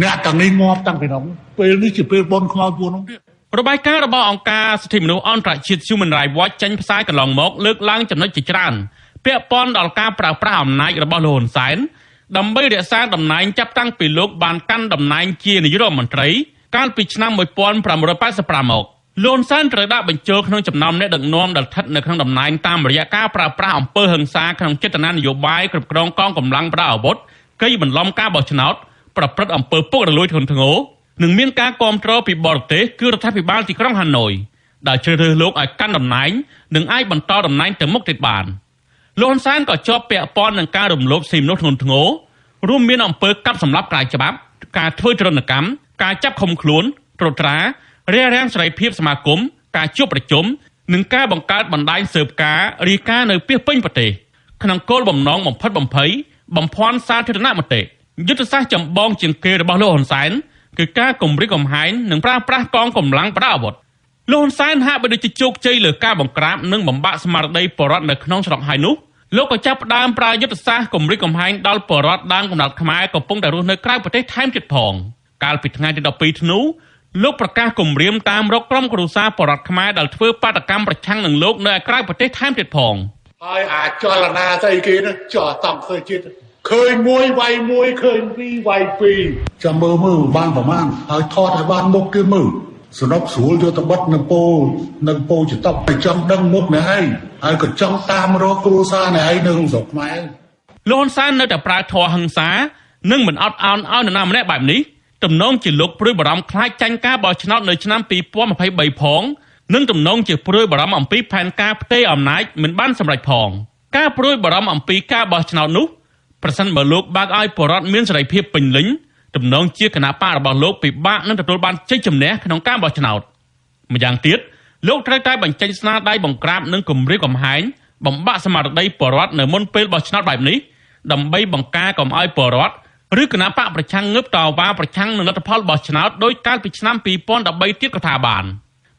អ្នកទាំងនេះងាប់តាំងពីនោះពេលនេះជាពេលបនខ្មោចពួកនោះទៀតរបាយការណ៍របស់អង្គការសិទ្ធិមនុស្សអន្តរជាតិ Human Rights Watch ចេញផ្សាយកន្លងមកលើកឡើងចំណុចជាច្រើនពាក់ព័ន្ធដល់ការប្រើប្រាស់អំណាចរបស់លោកហ៊ុនសែនដើម្បីរក្សាតំណែងចាប់តាំងពីលោកបានកាន់តំណែងជានាយករដ្ឋមន្ត្រីកាលពីឆ្នាំ1985មកលោកហ៊ុនសែនត្រូវដាក់បញ្ចូលក្នុងចំណោមអ្នកដឹកនាំដែលស្ថិតនៅក្នុងតំណែងតាមរយៈការប្រើប្រាស់អំពើហិង្សាក្នុងចេតនានយោបាយគ្រប់គ្រងកងកម្លាំងប្រដាប់អាវុធកេយបន្លំការបោះឆ្នោតប្រព្រឹត្តអំពើពុករលួយធ្ងន់ធ្ងរនិងមានការគាំទ្រពីបរទេសគឺរដ្ឋាភិបាលទីក្រុងហាណូយដែលជ្រើសរើសលោកឲ្យកាន់តំណែងនិងអាចបន្តតំណែងទៅមុខទៀតបានលោកហ៊ុនសែនក៏ជាប់ពាក់ព័ន្ធនឹងការរំលោភសិទ្ធិមនុស្សធ្ងន់ធ្ងររួមមានអំពើកាប់សម្លាប់ក្រៅច្បាប់ការធ្វើទរណកម្មការចាប់ឃុំខ្លួនត្រួតត្រារារាំងសេរីភាពសមាគមការជួបប្រជុំនិងការបង្កើតបណ្ដាញស៊ើបការរាយការណ៍នៅពាសពេញប្រទេសក្នុងគោលបំណងបំផិតបំភ័យបំភាន់សាធារណមតិយុទ្ធសាស្ត្រចម្បងជាងគេរបស់លោកហ៊ុនសែនគឺការគំរាមកំហែងនិងប្រើប្រាស់កងកម្លាំងប្រដាប់អាវុធលោកហ៊ុនសែនហាក់បីដូចជាជោគជ័យលើការបង្ក្រាបនិងបំបាក់ស្មារតីប្រជាពលរដ្ឋនៅក្នុងស្រុកហើយនោះលោកក៏ចាប់ផ្ដើមប្រើយុទ្ធសាស្ត្រគំរាមកំហែងដល់ប្រជាពលរដ្ឋដើមកំណើតខ្មែរកំពុងតែរស់នៅក្រៅប្រទេសថែមទៀតផងកាលពីថ្ងៃទី12ធ្នូលោកប្រកាសគម្រាមតាមរកក្រុមគ្រួសារប្រជាពលរដ្ឋខ្មែរដែលធ្វើបាតកម្មប្រឆាំងនឹងលោកនៅក្រៅប្រទេសថែមទៀតផងហើយអាចលនាស្អីគេនោះចោះតំធ្វើជាតិឃើញមួយវាយមួយឃើញពីរវាយពីរចាំមើលបានប្រមាណហើយថតឲ្យបានមុខគេមើលសរុបស្រួលយកទៅបិទនៅពោចតប់តែចង់ដឹងមុខនេះហើយក៏ចង់តាមរកគ្រួសារនេះឯងនៅក្នុងស្រុកខ្មែរលោកហ៊ុនសែននៅតែប្រើធម៌ហិង្សានិងមិនអត់ឱនឲ្យនរណាម្នាក់បែបនេះទំនងជាលោកព្រួយបារម្ភខ្លាចចាញ់ការបោះឆ្នោតនៅឆ្នាំ2023ផងនិងទំនងជាព្រួយបារម្ភអំពីផែនការផ្ទេរអំណាចមិនបានសម្រេចផងការព្រួយបារម្ភអំពីការបោះឆ្នោតនោះប្រសិនបើលោកបើកឲ្យប្រជាពលរដ្ឋមានសេរីភាពពេញលេញទំនងជាគណៈបករបស់លោកពិបាកនឹងទទួលបានជ័យជំនះក្នុងការបោះឆ្នោតម្យ៉ាងទៀតលោកត្រូវតែបញ្ចេញស្នាដៃបង្ក្រាបនិងគំរាមកំហែងបំបាក់ស្មារតីប្រជាពលរដ្ឋនៅមុនពេលបោះឆ្នោតបែបនេះដើម្បីបង្ការកុំឲ្យប្រជាពលរដ្ឋឬគណៈបកប្រឆាំងងើបតវ៉ាប្រឆាំងនឹងលទ្ធផលបោះឆ្នោតដោយកាលពីឆ្នាំ2013ទៀតក៏ថាបាន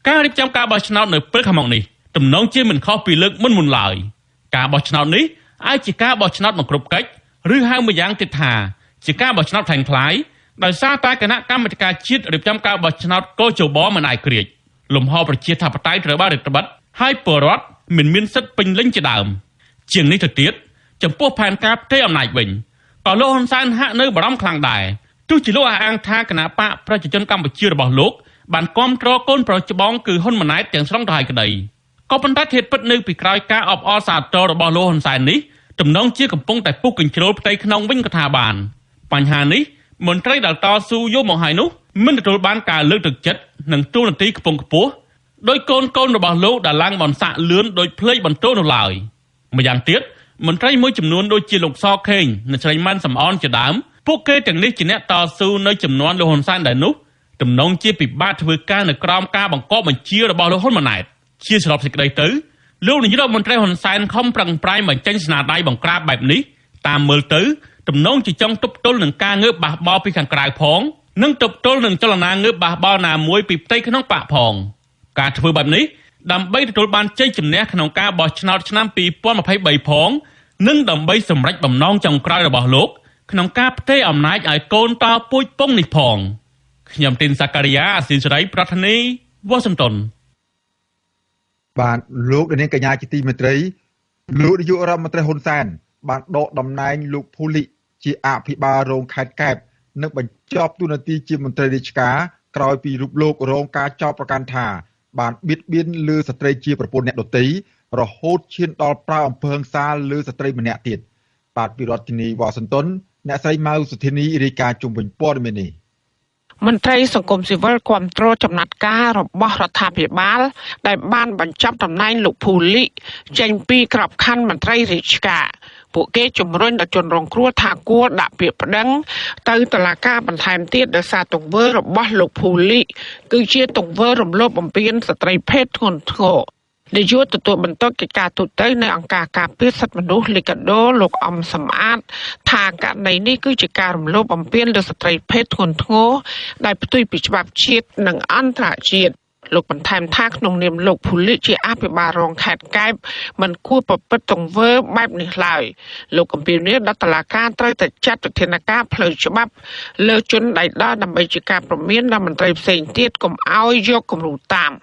ការរៀបចំការបោះឆ្នោតនៅពេលខាងមុខនេះទំនងជាមិនខុសពីលើកមុនឡើយការបោះឆ្នោតនេះអាចជាការបោះឆ្នោតបង្ក្រប់កិច្ចឬហៅម្យ៉ាងទៀតថាជាការបោះឆ្នោតថ្លៃដោយសារតែគណៈកម្មាធិការជាតិរៀបចំការបោះឆ្នោតកោជបមិនអាចក្រៀកលំហប្រជាធិបតេយ្យត្រូវបានរឹតបន្តឹងហើយប្រជាពលរដ្ឋមិនមានសិទ្ធិពេញលេញជាដើមជាងនេះទៅទៀតចំពោះផែនការផ្ទេរអំណាចវិញក៏លោកហ៊ុនសែនហាក់នៅបារម្ភខ្លាំងដែរទោះជាលោកអះអាងថាគណៈបកប្រជាជនកម្ពុជារបស់លោកបានគាំទ្រកូនប្រុសច្បងគឺហ៊ុនម៉ាណែតទាំងស្រុងទៅហើយក្តីក៏ប៉ុន្តែធាតុពិតនៅពីក្រោយការអបអរសាទររបស់លោកហ៊ុនសែននេះទំនងជាកំពុងតែពុះកញ្ជ្រោលផ្ទៃក្នុងវិញក៏ថាបានបញ្ហានេះមន្ត្រីដែលតស៊ូយកមកហើយនោះមិនទទួលបានការលើកទឹកចិត្តនិងទូនាទីខ្ពង់ខ្ពស់ដោយកូនរបស់លោកដែលឡើងបន្សាក់លឿនដោយភ្លេចបន្ទោនោះឡើយម្យ៉ាងទៀតមន្ត្រីមួយចំនួនដូចជាលោកសខេងនិងស្រីម៉ាន់សំអនជាដើមពួកគេទាំងនេះជាអ្នកតស៊ូនៅចំនួនលោកហ៊ុនសែនដែរនោះទំនងជាពិបាកធ្វើការនៅក្រោមការបង្គាប់បញ្ជារបស់លោកហ៊ុនម៉ាណែតជាសរុបសេចក្តីទៅលោកនាយករដ្ឋមន្ត្រីហ៊ុនសែនខំប្រឹងប្រែងបញ្ចេញស្នាដៃបង្ក្រាបបែបនេះតាមមើលទៅទំនងជាចង់ទប់ទល់នឹងការងើបបះបោរពីខាងក្រៅផងនិងទប់ទល់នឹងចលនាងើបបះបោរណាមួយពីផ្ទៃក្នុងបកផងការធ្វើបែបនេះដើម្បីទទួលបានជ័យជំនះក្នុងការបោះឆ្នោតឆ្នាំ2023ផងនិងដើម្បីសម្រេចបំណងចុងក្រោយរបស់លោកក្នុងការផ្ទេរអំណាចឲ្យកូនតពូជពងនេះផងខ្ញុំទីនសាការីយ៉ាអស៊ីសេរីប្រធានីវ៉ាស៊ីនតោនបាទលោកនាងកញ្ញាជាទីមេត្រីលោកនាយករដ្ឋមន្ត្រីហ៊ុនសែនបានដកតំណែងលោកភូលីជាអភិបាលរងខេត្តកែបនិងបញ្ចប់តួនាទីជាមន្ត្រីរាជការក្រោយពីរូបលោករងការចោទប្រកាន់ថាបានបៀតបៀនលើស្ត្រីជាប្រពន្ធអ្នកដទៃរហូតឈានដល់ប្រើអំពើហិង្សាលើស្ត្រីម្នាក់ទៀត បាទពីរដ្ឋធានីវ៉ាស៊ីនតោនអ្នកស្រីម៉ៅសុធានីរាយការណ៍ជុំវិញព័ត៌មាននេះមន្ត្រីសង្គមស៊ីវិលគាំទ្រចំណាត់ការរបស់រដ្ឋាភិបាលដែលបានបញ្ចប់តំណែងលោកភូលីចេញពីក្របខ័ណ្ឌមន្ត្រីរាជការពួកគេជំរុញដល់ជនរងគ្រោះថាគួរដាក់ពាក្យប្តឹងទៅតុលាការបន្ថែមទៀតដោយសារទង្វើរបស់លោកភូលីគឺជាទង្វើរំលោភបំពានស្ត្រីភេទធ្ងន់ធ្ងរនាយកទទួលបន្ទុកកិច្ចការទូតនៅអង្គការការពារសិទ្ធិមនុស្សលីកាដូលោកអំសំអាតថាករណីនេះគឺជាការរំលោភបំពានលើស្ត្រីភេទធ្ងន់ធ្ងរដែលផ្ទុយពីច្បាប់ជាតិនិងអន្តរជាតិលោកបន្ថែមថាក្នុងនាមលោកភូលីជាអភិបាលរងខេត្តកែបមិនគួរប្រព្រឹត្តទង្វើបែបនេះឡើយលោកអំពីលនេះដល់តុលាការត្រូវតែចាត់វិធានការផ្លូវច្បាប់លើជនដែលដើរដើម្បីជាការព្រមានដល់មន្ត្រីផ្សេងទៀតកុំឲ្យយកគំរូតាម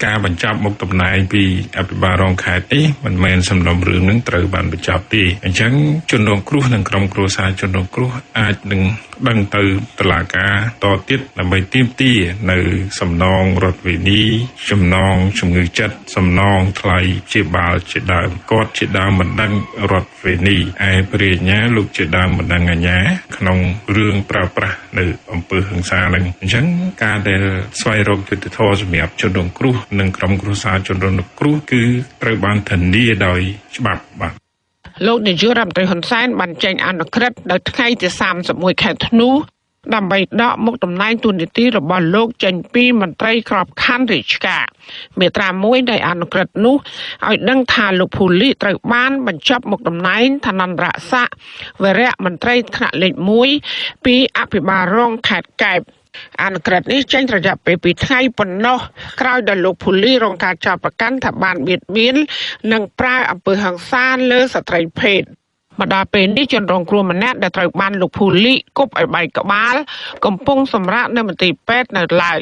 ការបញ្ចប់មុខតំណែងពីអភិបាលរងខេត្តនេះមិនមែនសំណុំរឿងនឹងត្រូវបានបញ្ចប់ទេអញ្ចឹងជនរងគ្រោះនិងក្រុមគ្រួសារជនរងគ្រោះអាចនឹងដឹងទៅតុលាការតទៀតដើម្បីទាមទារនៅសំណងរដ្ឋវិនីចំណងជំងឺចិត្តសំណងថ្លៃព្យាបាលជាដើមគាត់ជាដើមមិនដឹងរដ្ឋវិនីឯព្រះអាជ្ញាលោកជាដើមមិនដឹងអាជ្ញាក្នុងរឿងប្រើប្រាស់នៅអំពើហិង្សានឹងអញ្ចឹងការដែលស្វែងរកយុត្តិធម៌សម្រាប់ជនរងគ្រោះនិងក្រុមគ្រួសារជនរងគ្រោះគឺត្រូវបានធានាដោយច្បាប់បាទលោកនាយករដ្ឋមន្ត្រីហ៊ុនសែនបានចេញអនុក្រឹត្យនៅថ្ងៃទី31ខែធ្នូដើម្បីដកមុខតំណែងទូនាទីរបស់លោកចេញពីមន្ត្រីក្របខ័ណ្ឌរាជការមាត្រា1នៃអនុក្រឹត្យនោះឲ្យដឹងថាលោកភូលីត្រូវបានបញ្ចប់មុខតំណែងឋានន្តរស័ក្តិវរៈមន្ត្រីថ្នាក់លេខ1ពីអភិបាលរងខេត្តកែបអនុក្រឹត្យនេះចេញរយៈពេល2ថ្ងៃប៉ុណ្ណោះក្រោយដែលលោកភូលីរងការចោទប្រកាន់ថាបានបៀតបៀននិងប្រើអំពើហិង្សាលើស្ត្រីភេទមកដល់ពេលនេះជនរងគ្រោះម្នាក់ដែលត្រូវបានលោកភូលីគប់ឲ្យបែកក្បាលកំពុងសម្រាកនៅមន្ទីរពេទ្យនៅឡើយ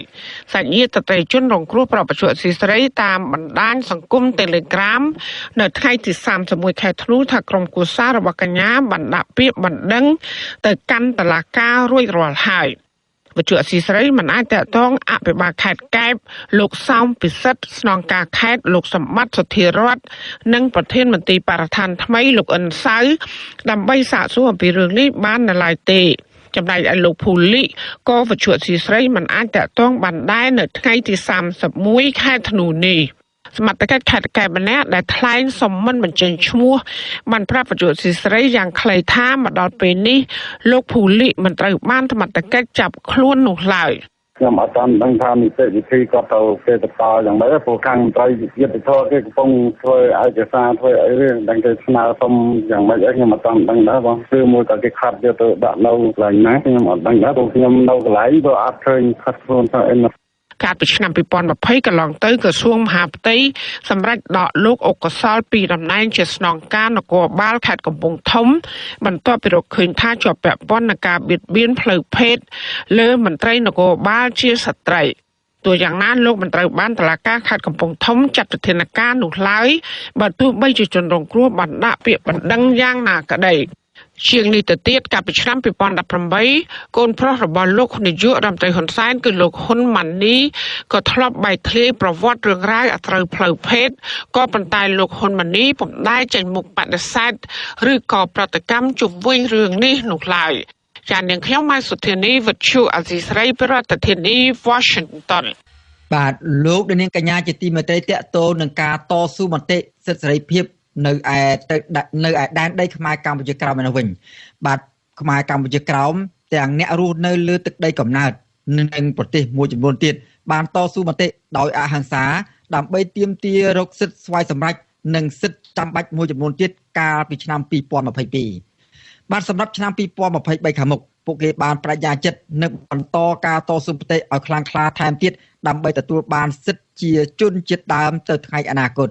សាច់ញាតិស្ត្រីជនរងគ្រោះប្រពន្ធស៊ីស្រីតាមបណ្ដាញសង្គម Telegram នៅថ្ងៃទី31ខែធ្នូថាក្រុមគូសាររបស់កញ្ញាបានដាក់ពាក្យបណ្ដឹងទៅកាន់តុលាការរួចរាល់ហើយវិទ្យុអស៊ីសេរីមិនអាចតាក់ទងអភិបាលខេត្តកែបលោកសោមពិសិដ្ឋស្នងការខេត្តលោកសម្បត្តិសុធារតនិងប្រធានមន្ត្រីបរិស្ថានថ្មីលោកអិនសៅដើម្បីសាកសួរអំពីរឿងនេះបាននៅឡើយទេចំណែកឯលោកភូលីក៏វិទ្យុអស៊ីសេរីមិនអាចតាក់ទងបានដែរនៅថ្ងៃទី31ខែធ្នូនេះសមត្ថកិច្ចខេត្តកែបម្នាក់ដែលថ្លែងសុំមិនបញ្ចេញឈ្មោះបានប្រាប់វិទ្យុអស៊ីសេរីយ៉ាងខ្លីថាមកដល់ពេលនេះលោកភូលីមិនត្រូវបានសមត្ថកិច្ចចាប់ខ្លួននោះឡើយខ្ញុំអត់ទាន់ដឹងថានីតិវិធីគាត់ទៅគេទៅតយ៉ាងម៉េចព្រោះខាងមន្ត្រីយុត្តិធម៌គេកំពុងធ្វើឯកសារធ្វើអីរឿងដឹងគេស្នើសុំយ៉ាងម៉េចអីខ្ញុំអត់ទាន់ដឹងដែរបងគឺមួយតែគេខាត់យកទៅដាក់នៅកន្លែងណាខ្ញុំអត់ដឹងដែរព្រោះខ្ញុំនៅកន្លែងក៏អត់ឃើញខាត់ខ្លួនថាអីកាលពីឆ្នាំ2020កន្លងទៅក្រសួងមហាផ្ទៃសម្រាប់ដកលោកអុកកសលពីតំណែងជាស្នងការនគរបាលខេត្តកំពង់ធំបន្ទាប់ពីរកឃើញថាជាប់ពាក់ព័ន្ធនឹងការបៀតបៀនផ្លូវភេទលើមន្ត្រីនគរបាលជាស្ត្រីទោះយ៉ាងណាលោកមិនត្រូវបានតុលាការខេត្តកំពង់ធំចាត់វិធានការនោះឡើយបើទោះបីជាជនរងគ្រោះបានដាក់ពាក្យបណ្ដឹងយ៉ាងណាក្តីជាងនេះទៅទៀតកាលពីឆ្នាំ2018កូនប្រុសរបស់លោកនាយករដ្ឋមន្ត្រីហ៊ុនសែនគឺលោកហ៊ុនម៉ាណីក៏ធ្លាប់បែកធ្លាយប្រវត្តិរឿងរ៉ាវអត្រូវផ្លូវភេទក៏ប៉ុន្តែលោកហ៊ុនម៉ាណីពុំដែលចេញមុខបដិសេធឬក៏ប្រតិកម្មជុំវិញរឿងនេះនោះឡើយចា៎នាងខ្ញុំម៉ៃសុធានីវិទ្យុអសីស្រីប្រធានាធិបតី Washington បាទលោកនាងកញ្ញាជាទីមេត្រីតេតោនឹងការតស៊ូមតិសិទ្ធិសេរីភាពនៅឯដែនដីខ្មែរកម្ពុជាក្រោមនេះវិញបាទខ្មែរកម្ពុជាក្រោមទាំងអ្នករស់នៅលើទឹកដីកំណើតនិងប្រទេសមួយចំនួនទៀតបានតស៊ូមតិដោយអហិង្សាដើម្បីទាមទាររកសិទ្ធិស្វ័យសម្រេចនិងសិទ្ធិចាំបាច់មួយចំនួនទៀតកាលពីឆ្នាំ2022បាទសម្រាប់ឆ្នាំ2023ខាងមុខពួកគេបានបញ្ញាចិត្តនឹងបន្តការតស៊ូមតិឲ្យខ្លាំងក្លាថែមទៀតដើម្បីទទួលបានសិទ្ធិជាជនជាតិដើមទៅថ្ងៃអនាគត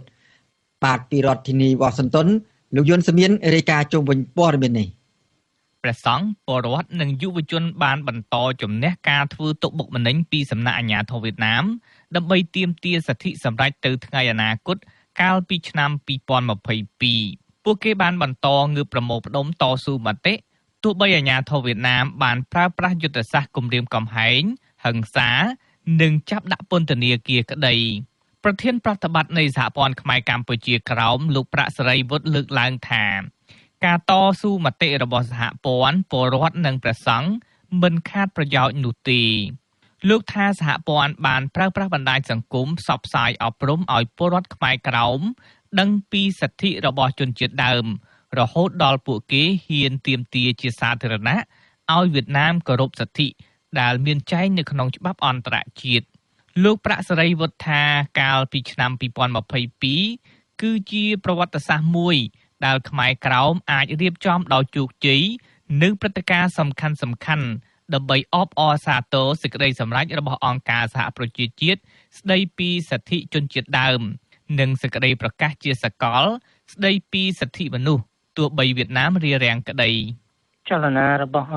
បាទពីរដ្ឋធានីវ៉ាស៊ីនតោនលោកយុនសមៀនរាយការណ៍ជុំវិញព័ត៌មាននេះព្រះសង្ឃពលរដ្ឋនិងយុវជនបានបន្តជំនះការធ្វើទុកបុកម្នេញពីសំណាក់អាជ្ញាធរវៀតណាមដើម្បីទាមទារសិទ្ធិសម្រេចទៅថ្ងៃអនាគតកាលពីឆ្នាំ2022ពួកគេបានបន្តងើបប្រមូលផ្ដុំតស៊ូមតិទោះបីអាជ្ញាធរវៀតណាមបានប្រើប្រាស់យុទ្ធសាស្ត្រគំរាមកំហែងហិង្សានិងចាប់ដាក់ពន្ធនាគារក្តីប្រធានប្រតិបត្តិនៃសហព័ន្ធខ្មែរកម្ពុជាក្រោមលោកប្រាក់សេរីវុឌ្ឍលើកឡើងថា ការតស៊ូមតិរបស់សហព័ន្ធពលរដ្ឋនិងព្រះសង្ឃមិនខាតប្រយោជន៍នោះទេលោកថាសហព័ន្ធបានប្រើប្រាស់បណ្ដាញសង្គមផ្សព្វផ្សាយអប់រំឲ្យពលរដ្ឋខ្មែរក្រោមដឹងពីសិទ្ធិរបស់ជនជាតិដើមរហូតដល់ពួកគេហ៊ានទាមទារជាសាធារណៈឲ្យវៀតណាមគោរពសិទ្ធិដែលមានចែងនៅក្នុងច្បាប់អន្តរជាតិលោកប្រាក់សេរីវុទ្ធាកាលពីឆ្នាំ2022គឺជាប្រវត្តិសាស្ត្រមួយដែលខ្មែរក្រោមអាចរៀបចំដោយជោគជ័យនៅព្រឹត្តិការណ៍សំខាន់ៗដើម្បីអបអរសាទរសេចក្តីសម្រេចរបស់អង្គការសហប្រជាជាតិស្តីពីសិទ្ធិជនជាតិដើមនិងសេចក្តីប្រកាសជាសកលស្តីពីសិទ្ធិមនុស្សទោះបីវៀតណាមរារាំងក្តីចលនារបស់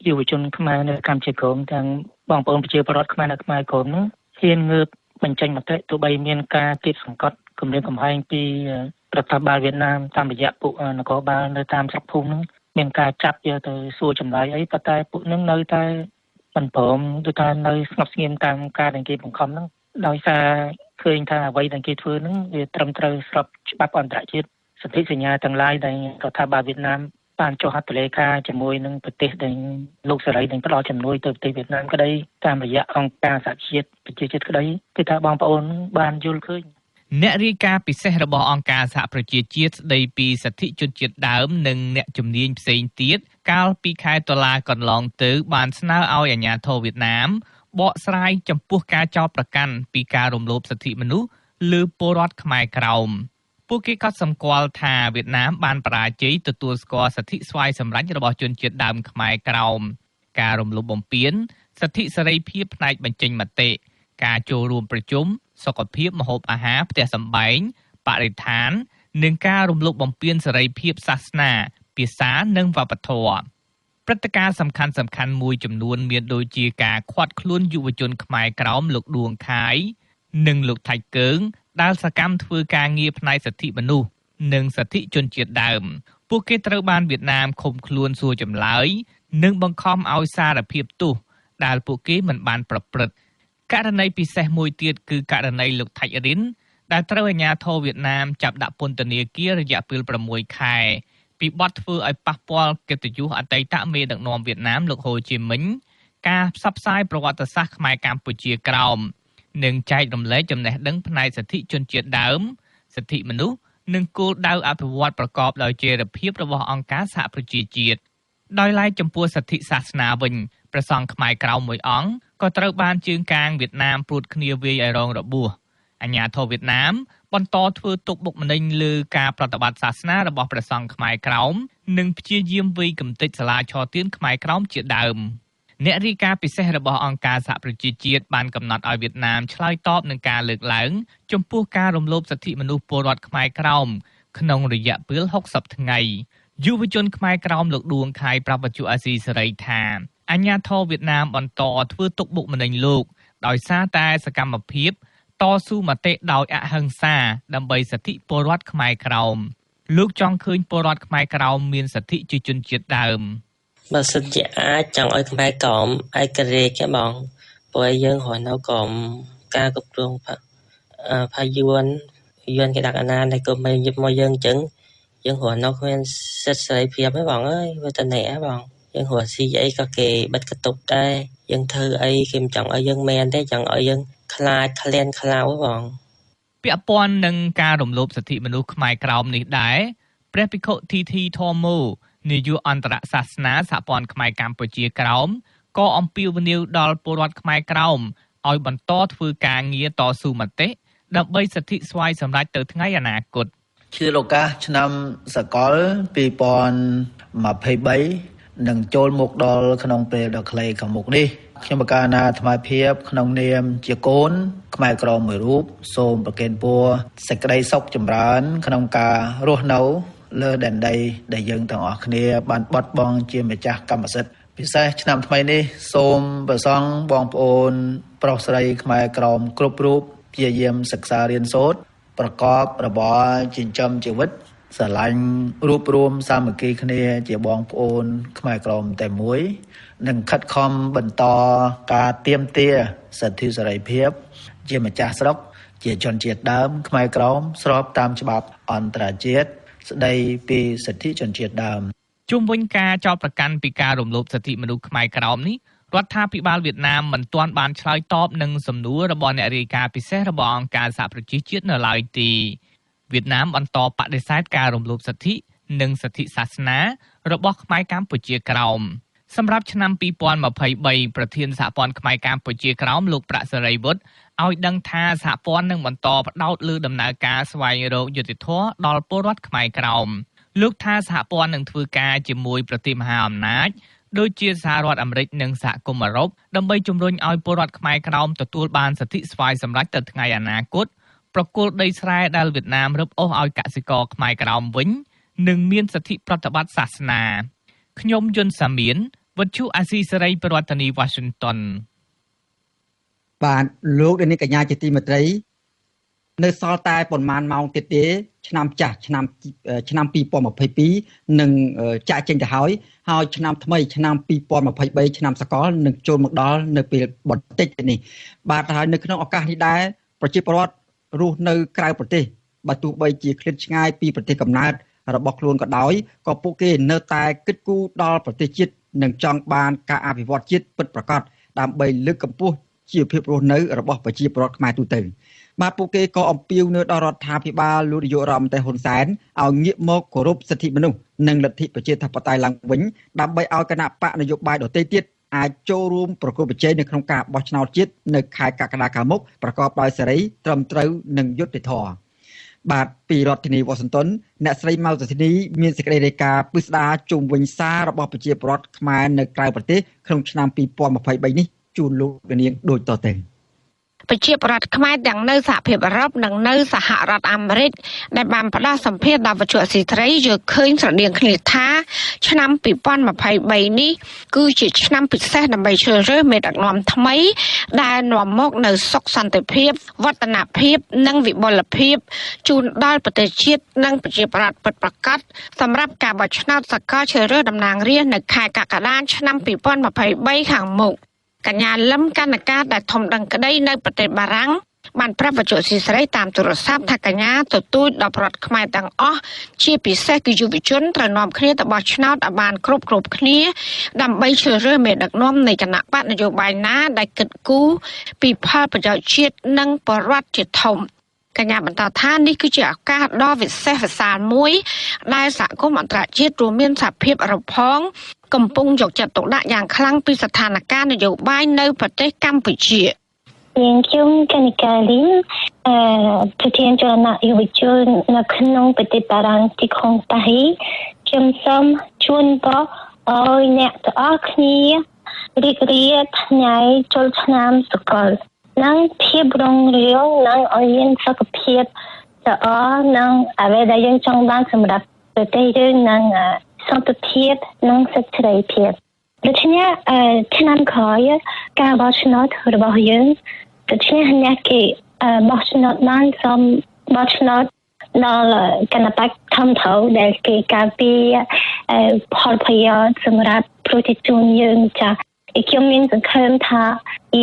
យុវជនខ្មែរនៅកម្ពុជាក្រោមទាំងបងប្អូនប្រជាពលរដ្ឋខ្មែរនៅខ្មែរក្រោមនោះហ៊ានងើបបញ្ចេញមតិទោះបីមានការគៀបសង្កត់គម្រាមកំហែងពីរដ្ឋាភិបាលវៀតណាមតាមរយៈពួកនគរបាលនៅតាមស្រុកភូមិនោះមានការចាប់យកទៅសួរចម្លើយអីប៉ុន្តែពួកនឹងនៅតែមិនព្រមដូចថានៅស្ងប់ស្ងៀមតាមការដែលគេបង្ខំហ្នឹងដោយសារឃើញថាអ្វីដែលគេធ្វើហ្នឹងវាត្រឹមត្រូវស្របច្បាប់អន្តរជាតិសន្ធិសញ្ញាទាំងឡាយដែលរដ្ឋាភិបាលវៀតណាមបានចុះហត្ថលេខាជាមួយនឹងប្រទេសដែលលោកសេរីនឹងផ្ដល់ជំនួយទៅប្រទេសវៀតណាមក្តីតាមរយៈអង្គការសហជាតិប្រជាជាតិក្តីគឺថាបងប្អូនបានយល់ឃើញអ្នករាយការណ៍ពិសេសរបស់អង្គការសហប្រជាជាតិស្តីពីសិទ្ធិជនជាតិដើមនិងអ្នកជំនាញផ្សេងទៀតកាលពីខែតុលាកន្លងទៅបានស្នើឲ្យអាជ្ញាធរវៀតណាមបកស្រាយចំពោះការចោទប្រកាន់ពីការរំលោភសិទ្ធិមនុស្សលើពលរដ្ឋខ្មែរក្រោមពួកគេក៏សម្គាល់ថាវៀតណាមបានបរាជ័យទទួលស្គាល់សិទ្ធិស្វ័យសម្រេចរបស់ជនជាតិដើមខ្មែរក្រោមការរំលោភបំពានសិទ្ធិសេរីភាពផ្នែកបញ្ចេញមតិការចូលរួមប្រជុំសុខភាពម្ហូបអាហារផ្ទះសម្បែងបរិស្ថាននិងការរំលោភបំពានសេរីភាពសាសនាភាសានិងវប្បធម៌ព្រឹត្តិការណ៍សំខាន់ៗមួយចំនួនមានដូចជាការឃាត់ខ្លួនយុវជនខ្មែរក្រោមលោកឌួងខាយនិងលោកថៃកើងដែលសកម្មធ្វើការងារផ្នែកសិទ្ធិមនុស្សនិងសិទ្ធិជនជាតិដើមពួកគេត្រូវបានវៀតណាមឃុំខ្លួនសួរចម្លើយនិងបង្ខំឲ្យសារភាពទោសដែលពួកគេមិនបានប្រព្រឹត្តករណីពិសេសមួយទៀតគឺករណីលោកថៃរិនដែលត្រូវអាជ្ញាធរវៀតណាមចាប់ដាក់ពន្ធនាគាររយៈពេល6ខែពីបទធ្វើឲ្យប៉ះពាល់កិត្តិយសអតីតមេដឹកនាំវៀតណាមលោកហូជីមិញការផ្សព្វផ្សាយប្រវត្តិសាស្ត្រខ្មែរកម្ពុជាក្រោមនិងចែករំលែកចំណេះដឹងផ្នែកសិទ្ធិជនជាតិដើមសិទ្ធិមនុស្សនិងគោលដៅអភិវឌ្ឍប្រកបដោយចីរភាពរបស់អង្គការសហប្រជាជាតិដោយឡែកចំពោះសិទ្ធិសាសនាវិញព្រះសង្ឃខ្មែរក្រោមមួយអង្គក៏ត្រូវបានជើងកាងវៀតណាមព្រួតគ្នាវាយឲ្យរងរបួសអាជ្ញាធរវៀតណាមបន្តធ្វើទុកបុកម្នេញលើការប្រតិបត្តិសាសនារបស់ព្រះសង្ឃខ្មែរក្រោមនិងព្យាយាមវាយកំទេចសាលាឆទានខ្មែរក្រោមជាដើមអ្នករាយការណ៍ពិសេសរបស់អង្គការសហប្រជាជាតិបានកំណត់ឲ្យវៀតណាមឆ្លើយតបនឹងការលើកឡើងចំពោះការរំលោភសិទ្ធិមនុស្សពលរដ្ឋខ្មែរក្រោមក្នុងរយៈពេល60ថ្ងៃយុវជនខ្មែរក្រោមលោកឌួងខាយប្រាប់វិទ្យុអាស៊ីសេរីថាអាជ្ញាធរវៀតណាមបន្តធ្វើទុកបុកម្នេញលោកដោយសារតែសកម្មភាពតស៊ូមតិដោយអហិង្សាដើម្បីសិទ្ធិពលរដ្ឋខ្មែរក្រោមលោកចង់ឃើញពលរដ្ឋខ្មែរក្រោមមានសិទ្ធិជាជនជាតិដើមបើសិនជាអាចចង់ឲ្យខ្មែរក្រោមឯករាជ្យគេបងព្រោះយើងរស់នៅក្រោមការគ្រប់គ្រងផាយួនគេដាក់អាណានៃកុំឲ្យយប់មកយើងអញ្ចឹងយើងរស់នៅគ្មានសិទ្ធិសេរីភាពទេបងអើយវាទៅណែបងយើងរស់ស៊ីអីក៏គេបិទកតុបដែរយើងធ្វើអីគេមិនចង់ឲ្យយើងមែនទេចង់ឲ្យយើងខ្លាចក្លៀនខ្លៅបងពាក់ព័ន្ធនឹងការរំលោភសិទ្ធិមនុស្សខ្មែរក្រោមនេះដែរព្រះភិក្ខុធីធីធម្មោនាយកអន្តរសាសនាសហព័ន្ធខ្មែរកម្ពុជាក្រោមក៏អំពាវនាវដល់ពលរដ្ឋខ្មែរក្រោមឲ្យបន្តធ្វើការងារតស៊ូមតិដើម្បីសិទ្ធិស្វ័យសម្រេចទៅថ្ងៃអនាគតជាឱកាសឆ្នាំសកល2023នឹងចូលមុខដល់ក្នុងពេលដ៏ខ្លីខាងមុខនេះខ្ញុំបកណាអាត្មាភាពក្នុងនាមជាកូនខ្មែរក្រមមួយរូបសូមប្រគេនពរសេចក្តីសុខចម្រើនក្នុងការរស់នៅលើដែនដីដែលយើងទាំងអស់គ្នាបានបាត់បង់ជាម្ចាស់កម្មសិទ្ធិពិសេសឆ្នាំថ្មីនេះសូមព្រះសង្ឃបងប្អូនប្រុសស្រីខ្មែរក្រមគ្រប់រូបព្យាយាមសិក្សារៀនសូត្រប្រកបរបរចិញ្ចឹមជីវិតស្រឡាញ់រួបរวมសាមគ្គីគ្នាជាបងប្អូនខ្មែរក្រមតែមួយនិងខិតខំបន្តការទាមទារសិទ្ធិសេរីភាពជាម្ចាស់ស្រុកជាជនជាតិដើមខ្មែរក្រមស្របតាមច្បាប់អន្តរជាតិ ស្ដីពីសិទ្ធិជនជាតិដើម ជុំវិញការចោទប្រកាន់ពីការរំលោភសិទ្ធិមនុស្សខ្មែរក្រោមនេះរដ្ឋាភិបាលវៀតណាមមិនទាន់បានឆ្លើយតបនឹងសំណួររបស់អ្នករាយការណ៍ពិសេសរបស់អង្គការសហប្រជាជាតិនៅឡើយទេវៀតណាមបន្តបដិសេធការរំលោភសិទ្ធិនិងសិទ្ធិសាសនារបស់ខ្មែរកម្ពុជាក្រោមសម្រាប់ឆ្នាំ2023ប្រធានសហព័ន្ធខ្មែរកម្ពុជាក្រោមលោកប្រាក់សេរីវុឌ្ឍឲ្យដឹងថាសហព័ន្ធនឹងបន្តផ្ដោតលើដំណើរការស្វែងរកយុត្តិធម៌ដល់ពលរដ្ឋខ្មែរក្រោមលោកថាសហព័ន្ធនឹងធ្វើការជាមួយប្រទេសមហាអំណាចដូចជាសហរដ្ឋអាមេរិកនិងសហគមន៍អឺរ៉ុបដើម្បីជំរុញឲ្យពលរដ្ឋខ្មែរក្រោមទទួលបានសិទ្ធិស្វ័យសម្រេចទៅថ្ងៃអនាគតប្រគល់ដីស្រែដែលវៀតណាមរឹបអូសឲ្យកសិករខ្មែរក្រោមវិញនិងមានសិទ្ធិប្រតិបត្តិសាសនាខ្ញុំយុនសាមៀនវិទ្យុអាស៊ីសេរីប្រធានាធិបតី Washington បាទលោកនាងកញ្ញាជាទីមេត្រីនៅសល់តែប៉ុន្មានម៉ោងទៀតទេឆ្នាំចាស់ឆ្នាំ2022នឹងចាក់ចេញទៅហើយឆ្នាំថ្មីឆ្នាំ2023ឆ្នាំសកលនឹងចូលមកដល់នៅពេលបន្តិចនេះបាទហើយនៅក្នុងឱកាសនេះដែរប្រជាពលរដ្ឋរស់នៅក្រៅប្រទេសបើទោះបីជាឃ្លាតឆ្ងាយពីប្រទេសកំណើតរបស់ខ្លួនក៏ដោយក៏ពួកគេនៅតែគិតគូរដល់ប្រទេសជាតិនិងចង់បានការអភិវឌ្ឍជាតិពិតប្រាកដដើម្បីលើកកម្ពស់ជីវភាពរស់នៅរបស់ប្រជាពលរដ្ឋខ្មែរទូទៅបាទពួកគេក៏អំពាវនាវដល់រដ្ឋាភិបាលលោកនាយករដ្ឋមន្ត្រីហ៊ុនសែនឲ្យងាកមកគោរពសិទ្ធិមនុស្សនិងលទ្ធិប្រជាធិបតេយ្យឡើងវិញដើម្បីឲ្យគណៈបកនយោបាយដទៃទៀតអាចចូលរួមប្រគល់ប្រជែងនៅក្នុងការបោះឆ្នោតជាតិនៅខែកក្កដាខាងមុខប្រកបដោយសេរីត្រឹមត្រូវនិងយុត្តិធម៌បាទពីរដ្ឋធានីវ៉ាស៊ីនតោនអ្នកស្រីម៉ៅសុធីនីមានសេចក្តីរាយការណ៍ពិស្ដារជុំវិញសាររបស់ប្រជាពលរដ្ឋខ្មែរនៅក្រៅប្រទេសក្នុងឆ្នាំ2023នេះជូនលោកនាងដូចតទៅប្រជាប្រដ្ឋខ្មែរទាំងនៅសហភាពអឺរ៉ុបនិងនៅសហរដ្ឋអាមេរិកដែលបានផ្ដល់សម្ភារដល់វិទ្យុអស៊ីសេរីយល់ឃើញស្រដៀងគ្នាថាឆ្នាំ2023នេះគឺជាឆ្នាំពិសេសដើម្បីជ្រើសរើសមេដឹកនាំថ្មីដែលនាំមកនូវសុខសន្តិភាពវឌ្ឍនភាពនិងវិបុលភាពជូនដល់ប្រទេសជាតិនិងប្រជាប្រដ្ឋពិតប្រាកដសម្រាប់ការបោះឆ្នោតសកលជ្រើសរើសតំណាងរាស្ត្រនៅខែកក្កដាឆ្នាំ2023ខាងមុខកញ្ញាលឹមកណ្ណការដែលធំដឹងក្តីនៅប្រទេសបារាំងបានប្រាប់វិទ្យុស៊ីសេរីតាមទូរស័ព្ទថាកញ្ញាទទូចដល់ប្រដ្ឋខ្មែរទាំងអស់ជាពិសេសគឺយុវជនត្រូវនាំគ្នាទៅបោះឆ្នោតឲ្យបានគ្រប់គ្នាដើម្បីជ្រើសរើសមេដឹកនាំនៃគណៈបកនយោបាយណាដែលគិតគូរពីផលប្រយោជន៍ជាតិនិងប្រជាពលរដ្ឋជាធំកញ្ញាបន្តថានេះគឺជាឱកាសដ៏វិសេសវិសាលមួយដែលសហគមន៍អន្តរជាតិរួមមានសហភាពអឺរ៉ុបផងកំពុងយកចិត្តទុកដាក់យ៉ាងខ្លាំងពីស្ថានភាពនយោបាយនៅប្រទេសកម្ពុជាខ្ញុំកនិកាលីនប្រធានចលនាយុវជននៅក្នុងប្រទេសបារាំងទីក្រុងប៉ារីសខ្ញុំសូមជូនពរឲ្យអ្នកទាំងអស់គ្នារីករាយថ្ងៃចូលឆ្នាំសកលនិងភាពរុងរឿងនិងឲ្យមានសុខភាពល្អនិងអ្វីដែលយើងចង់បានសម្រាប់ប្រទេសយើងនិងសន្តិភាពនិងសេចក្តីភាពដូច្នេះឆ្នាំក្រោយការបោះឆ្នោតរបស់យើងដូច្នេះអ្នកគេបោះឆ្នោតបានសូមបោះឆ្នោតដល់គណៈបកធំធៅដែលគេការពារផលប្រយោជន៍សម្រាប់ប្រជាជនយើងចាខ្ញុំមានសង្ឃឹមថា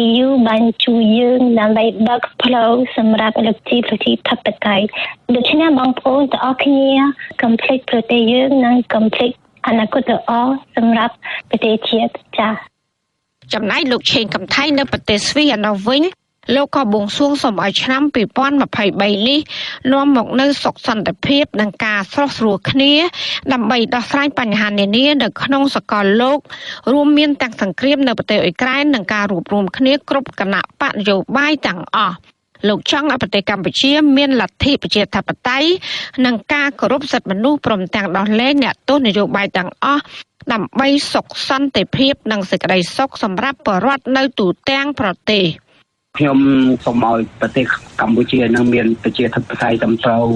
EU បានជួយយើងដើម្បីបើកផ្លូវសម្រាប់លទ្ធិប្រជាធិបតេយ្យដូច្នេះបងប្អូនទាំងអស់គ្នាកុំភ្លេចប្រទេសយើងនិងកុំភ្លេចអនាគតល្អសម្រាប់ប្រទេសជាតិចា៎ចំណែកលោកឆេងកំថៃនៅប្រទេសស្វីសឯណោះវិញលោកក៏បួងសួងសូមឲ្យឆ្នាំ2023នេះនាំមកនូវសុខសន្តិភាពនិងការស្រស់ស្រួលគ្នាដើម្បីដោះស្រាយបញ្ហានានានៅក្នុងសកលលោករួមមានទាំងសង្គ្រាមនៅប្រទេសអ៊ុយក្រែននិងការរួបរวมគ្នាគ្រប់គណៈបកនយោបាយទាំងអស់លោកចង់ឲ្យប្រទេសកម្ពុជាមានលទ្ធិប្រជាធិបតេយ្យនិងការគោរពសិទ្ធិមនុស្សព្រមទាំងដោះលែងអ្នកទោសនយោបាយទាំងអស់ដើម្បីសុខសន្តិភាពនិងសេចក្តីសុខសម្រាប់ប្រជាពលរដ្ឋនៅទូទាំងប្រទេសខ្ញុំសូមឲ្យប្រទេសកម្ពុជានឹងមានប្រជាធិបតេយ្យត្រឹមត្រូវ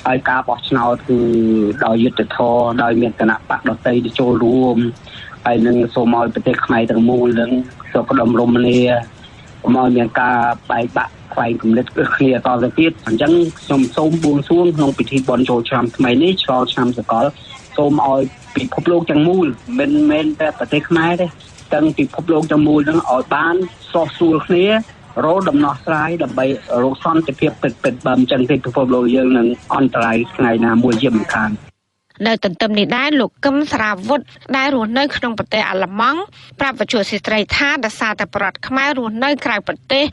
ហើយការបោះឆ្នោតគឺដោយយុត្តិធម៌ដោយមានគណៈបកដទៃទៅចូលរួមហើយនឹងសូមឲ្យប្រទេសខ្មែរទាំងមូលនឹងសុខដុមរមនាមកមានការបែកបាក់ខ្វែងគំនិតគ្នាតទៅទៀតអញ្ចឹងខ្ញុំសូមបួងសួងក្នុងពិធីបុណ្យចូលឆ្នាំថ្មីនេះឆ្លងឆ្នាំសកលសូមឲ្យពិភពលោកទាំងមូលមិនមែនតែប្រទេសខ្មែរទេទាំងពិភពលោកទាំងមូលនឹងឲ្យបានស្រស់ស្រួលគ្នា រោដំណោះស្រាយដើម្បីរកសន្តិភាពពិតៗបើមិនចឹងទេពិភពលោកយើងនឹងអន្តរាយថ្ងៃណាមួយជាមិនខាននៅទន្ទឹមនេះដែរលោកកឹមសារាវុធដែលរស់នៅក្នុងប្រទេសអាល្លឺម៉ង់ប្រាប់វិទ្យុស៊ីស្រីថាដោយសារតែប្រដ្ឋខ្មែររស់នៅក្រៅប្រទេស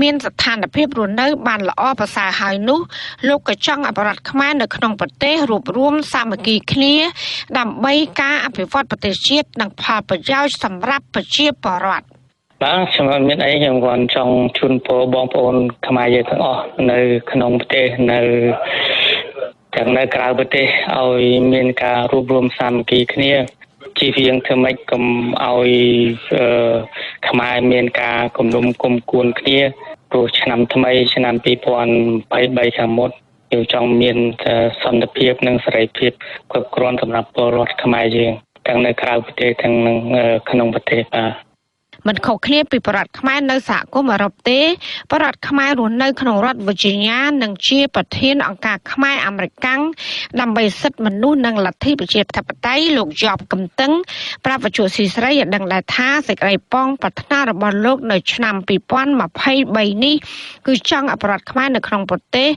មានស្ថានភាពរស់នៅបានល្អប្រសើរហើយនោះលោកក៏ចង់ឲ្យប្រដ្ឋខ្មែរនៅក្នុងប្រទេសរួបរวมសាមគ្គីគ្នាដើម្បីការអភិវឌ្ឍប្រទេសជាតិនិងផលប្រយោជន៍សម្រាប់ប្រជាពលរដ្ឋបាទខ្ញុំអត់មានអីខ្ញុំគាត់ចង់ជូនពរបងប្អូនខ្មែរយើងទាំងអស់នៅក្នុងប្រទេសនៅទាំងនៅក្រៅប្រទេសឲ្យមានការរួបរวมសាមគ្គីគ្នាជៀសវាងធ្វើម៉េចកុំឲ្យខ្មែរមានការគំនុំគុំគួនគ្នាព្រោះឆ្នាំថ្មីឆ្នាំ2023ខាងមុខយើងចង់មានសន្តិភាពនិងសេរីភាពគ្រប់គ្រាន់សម្រាប់ពលរដ្ឋខ្មែរយើងទាំងនៅក្រៅប្រទេសទាំងក្នុងប្រទេសបាទមិនខុសគ្នាពីប្រដ្ឋខ្មែរនៅសហគមន៍អឺរ៉ុបទេប្រដ្ឋខ្មែររស់នៅក្នុងរដ្ឋ Virginia និងជាប្រធានអង្គការខ្មែរអាមេរិកាំងដើម្បីសិទ្ធិមនុស្សនិងលទ្ធិប្រជាធិបតេយ្យលោកជាប់កំតឹងប្រាប់វិទ្យុស៊ីស្រីឲ្យដឹងដែរថាសេចក្តីប៉ងប្រាថ្នារបស់លោកនៅឆ្នាំ2023នេះគឺចង់ឲ្យប្រដ្ឋខ្មែរនៅក្នុងប្រទេស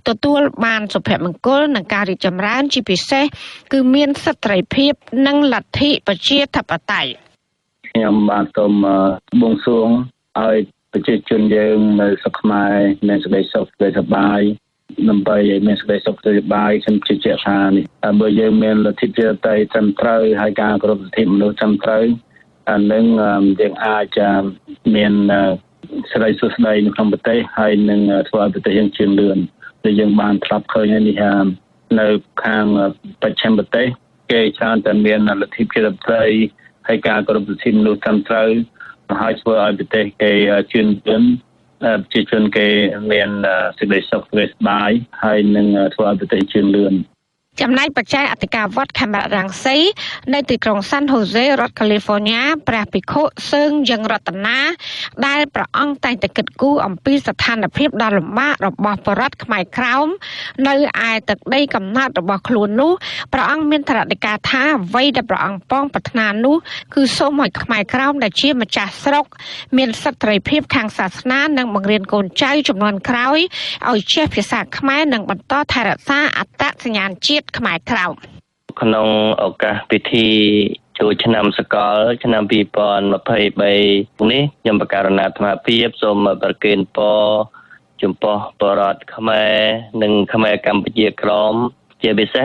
ទទួលបានសុភមង្គលនិងការរីកចម្រើនជាពិសេសគឺមានសិទ្ធិសេរីភាពនិងលទ្ធិប្រជាធិបតេយ្យខ្ញុំបាទសូមបួងសួងឲ្យប្រជាជនយើងនៅស្រុកខ្មែរមានសេចក្តីសុខសេចក្តីសប្បាយដើម្បីឲ្យមានសេចក្តីសុខសេចក្តីសប្បាយខ្ញុំជឿជាក់ថានេះបើយើងមានលទ្ធិប្រជាធិបតេយ្យត្រឹមត្រូវហើយការគោរពសិទ្ធិមនុស្សត្រឹមត្រូវអានឹងយើងអាចមានសេរីសុខស្តីនៅក្នុងប្រទេសហើយនឹងធ្វើឲ្យប្រទេសយើងជឿនលឿនដែលយើងបានធ្លាប់ឃើញហើយនេះនៅខាងបច្ចិមប្រទេសគេច្រើនតែមានលទ្ធិប្រជាធិបតេយ្យហើយការគោរពសិទ្ធិមនុស្សត្រឹមត្រូវហើយធ្វើឲ្យប្រទេសគេជឿនលឿនប្រជាជនគេមានសេចក្តីសុខសេចក្តីសប្បាយហើយនឹងធ្វើឲ្យប្រទេសជឿនលឿនចំណែកបច្ច័យអធិការវត្តខេមរៈរាំងសីនៅទីក្រុងសាន់ហូសេរដ្ឋកាលីហ្វ័រញ៉ាព្រះភិក្ខុសើងយ៉ាងរតនាដែលព្រះអង្គតែងតែគិតគូរអំពីស្ថានភាពដ៏លំបាករបស់ប្រជាពលរដ្ឋខ្មែរក្រោមនៅឯទឹកដីកំណើតរបស់ខ្លួននោះព្រះអង្គមានត្រាធិការថាអ្វីដែលព្រះអង្គប៉ងប្រាថ្នានោះគឺសូមឲ្យខ្មែរក្រោមដែលជាម្ចាស់ស្រុកមានសិទ្ធិសេរីភាពខាងសាសនានិងបង្រៀនកូនចៅជំនាន់ក្រោយឲ្យចេះភាសាខ្មែរនិងបន្តថែរក្សាអត្តសញ្ញាណជាតិខ្មែរក្រោមក្នុងឱកាសពិធីចូលឆ្នាំសកលឆ្នាំ2023នេះខ្ញុំបកករណាអាត្មាភាពសូមប្រគេនពរចំពោះបរតខ្មែរនិងខ្មែរកម្ពុជាក្រមជាពិសេស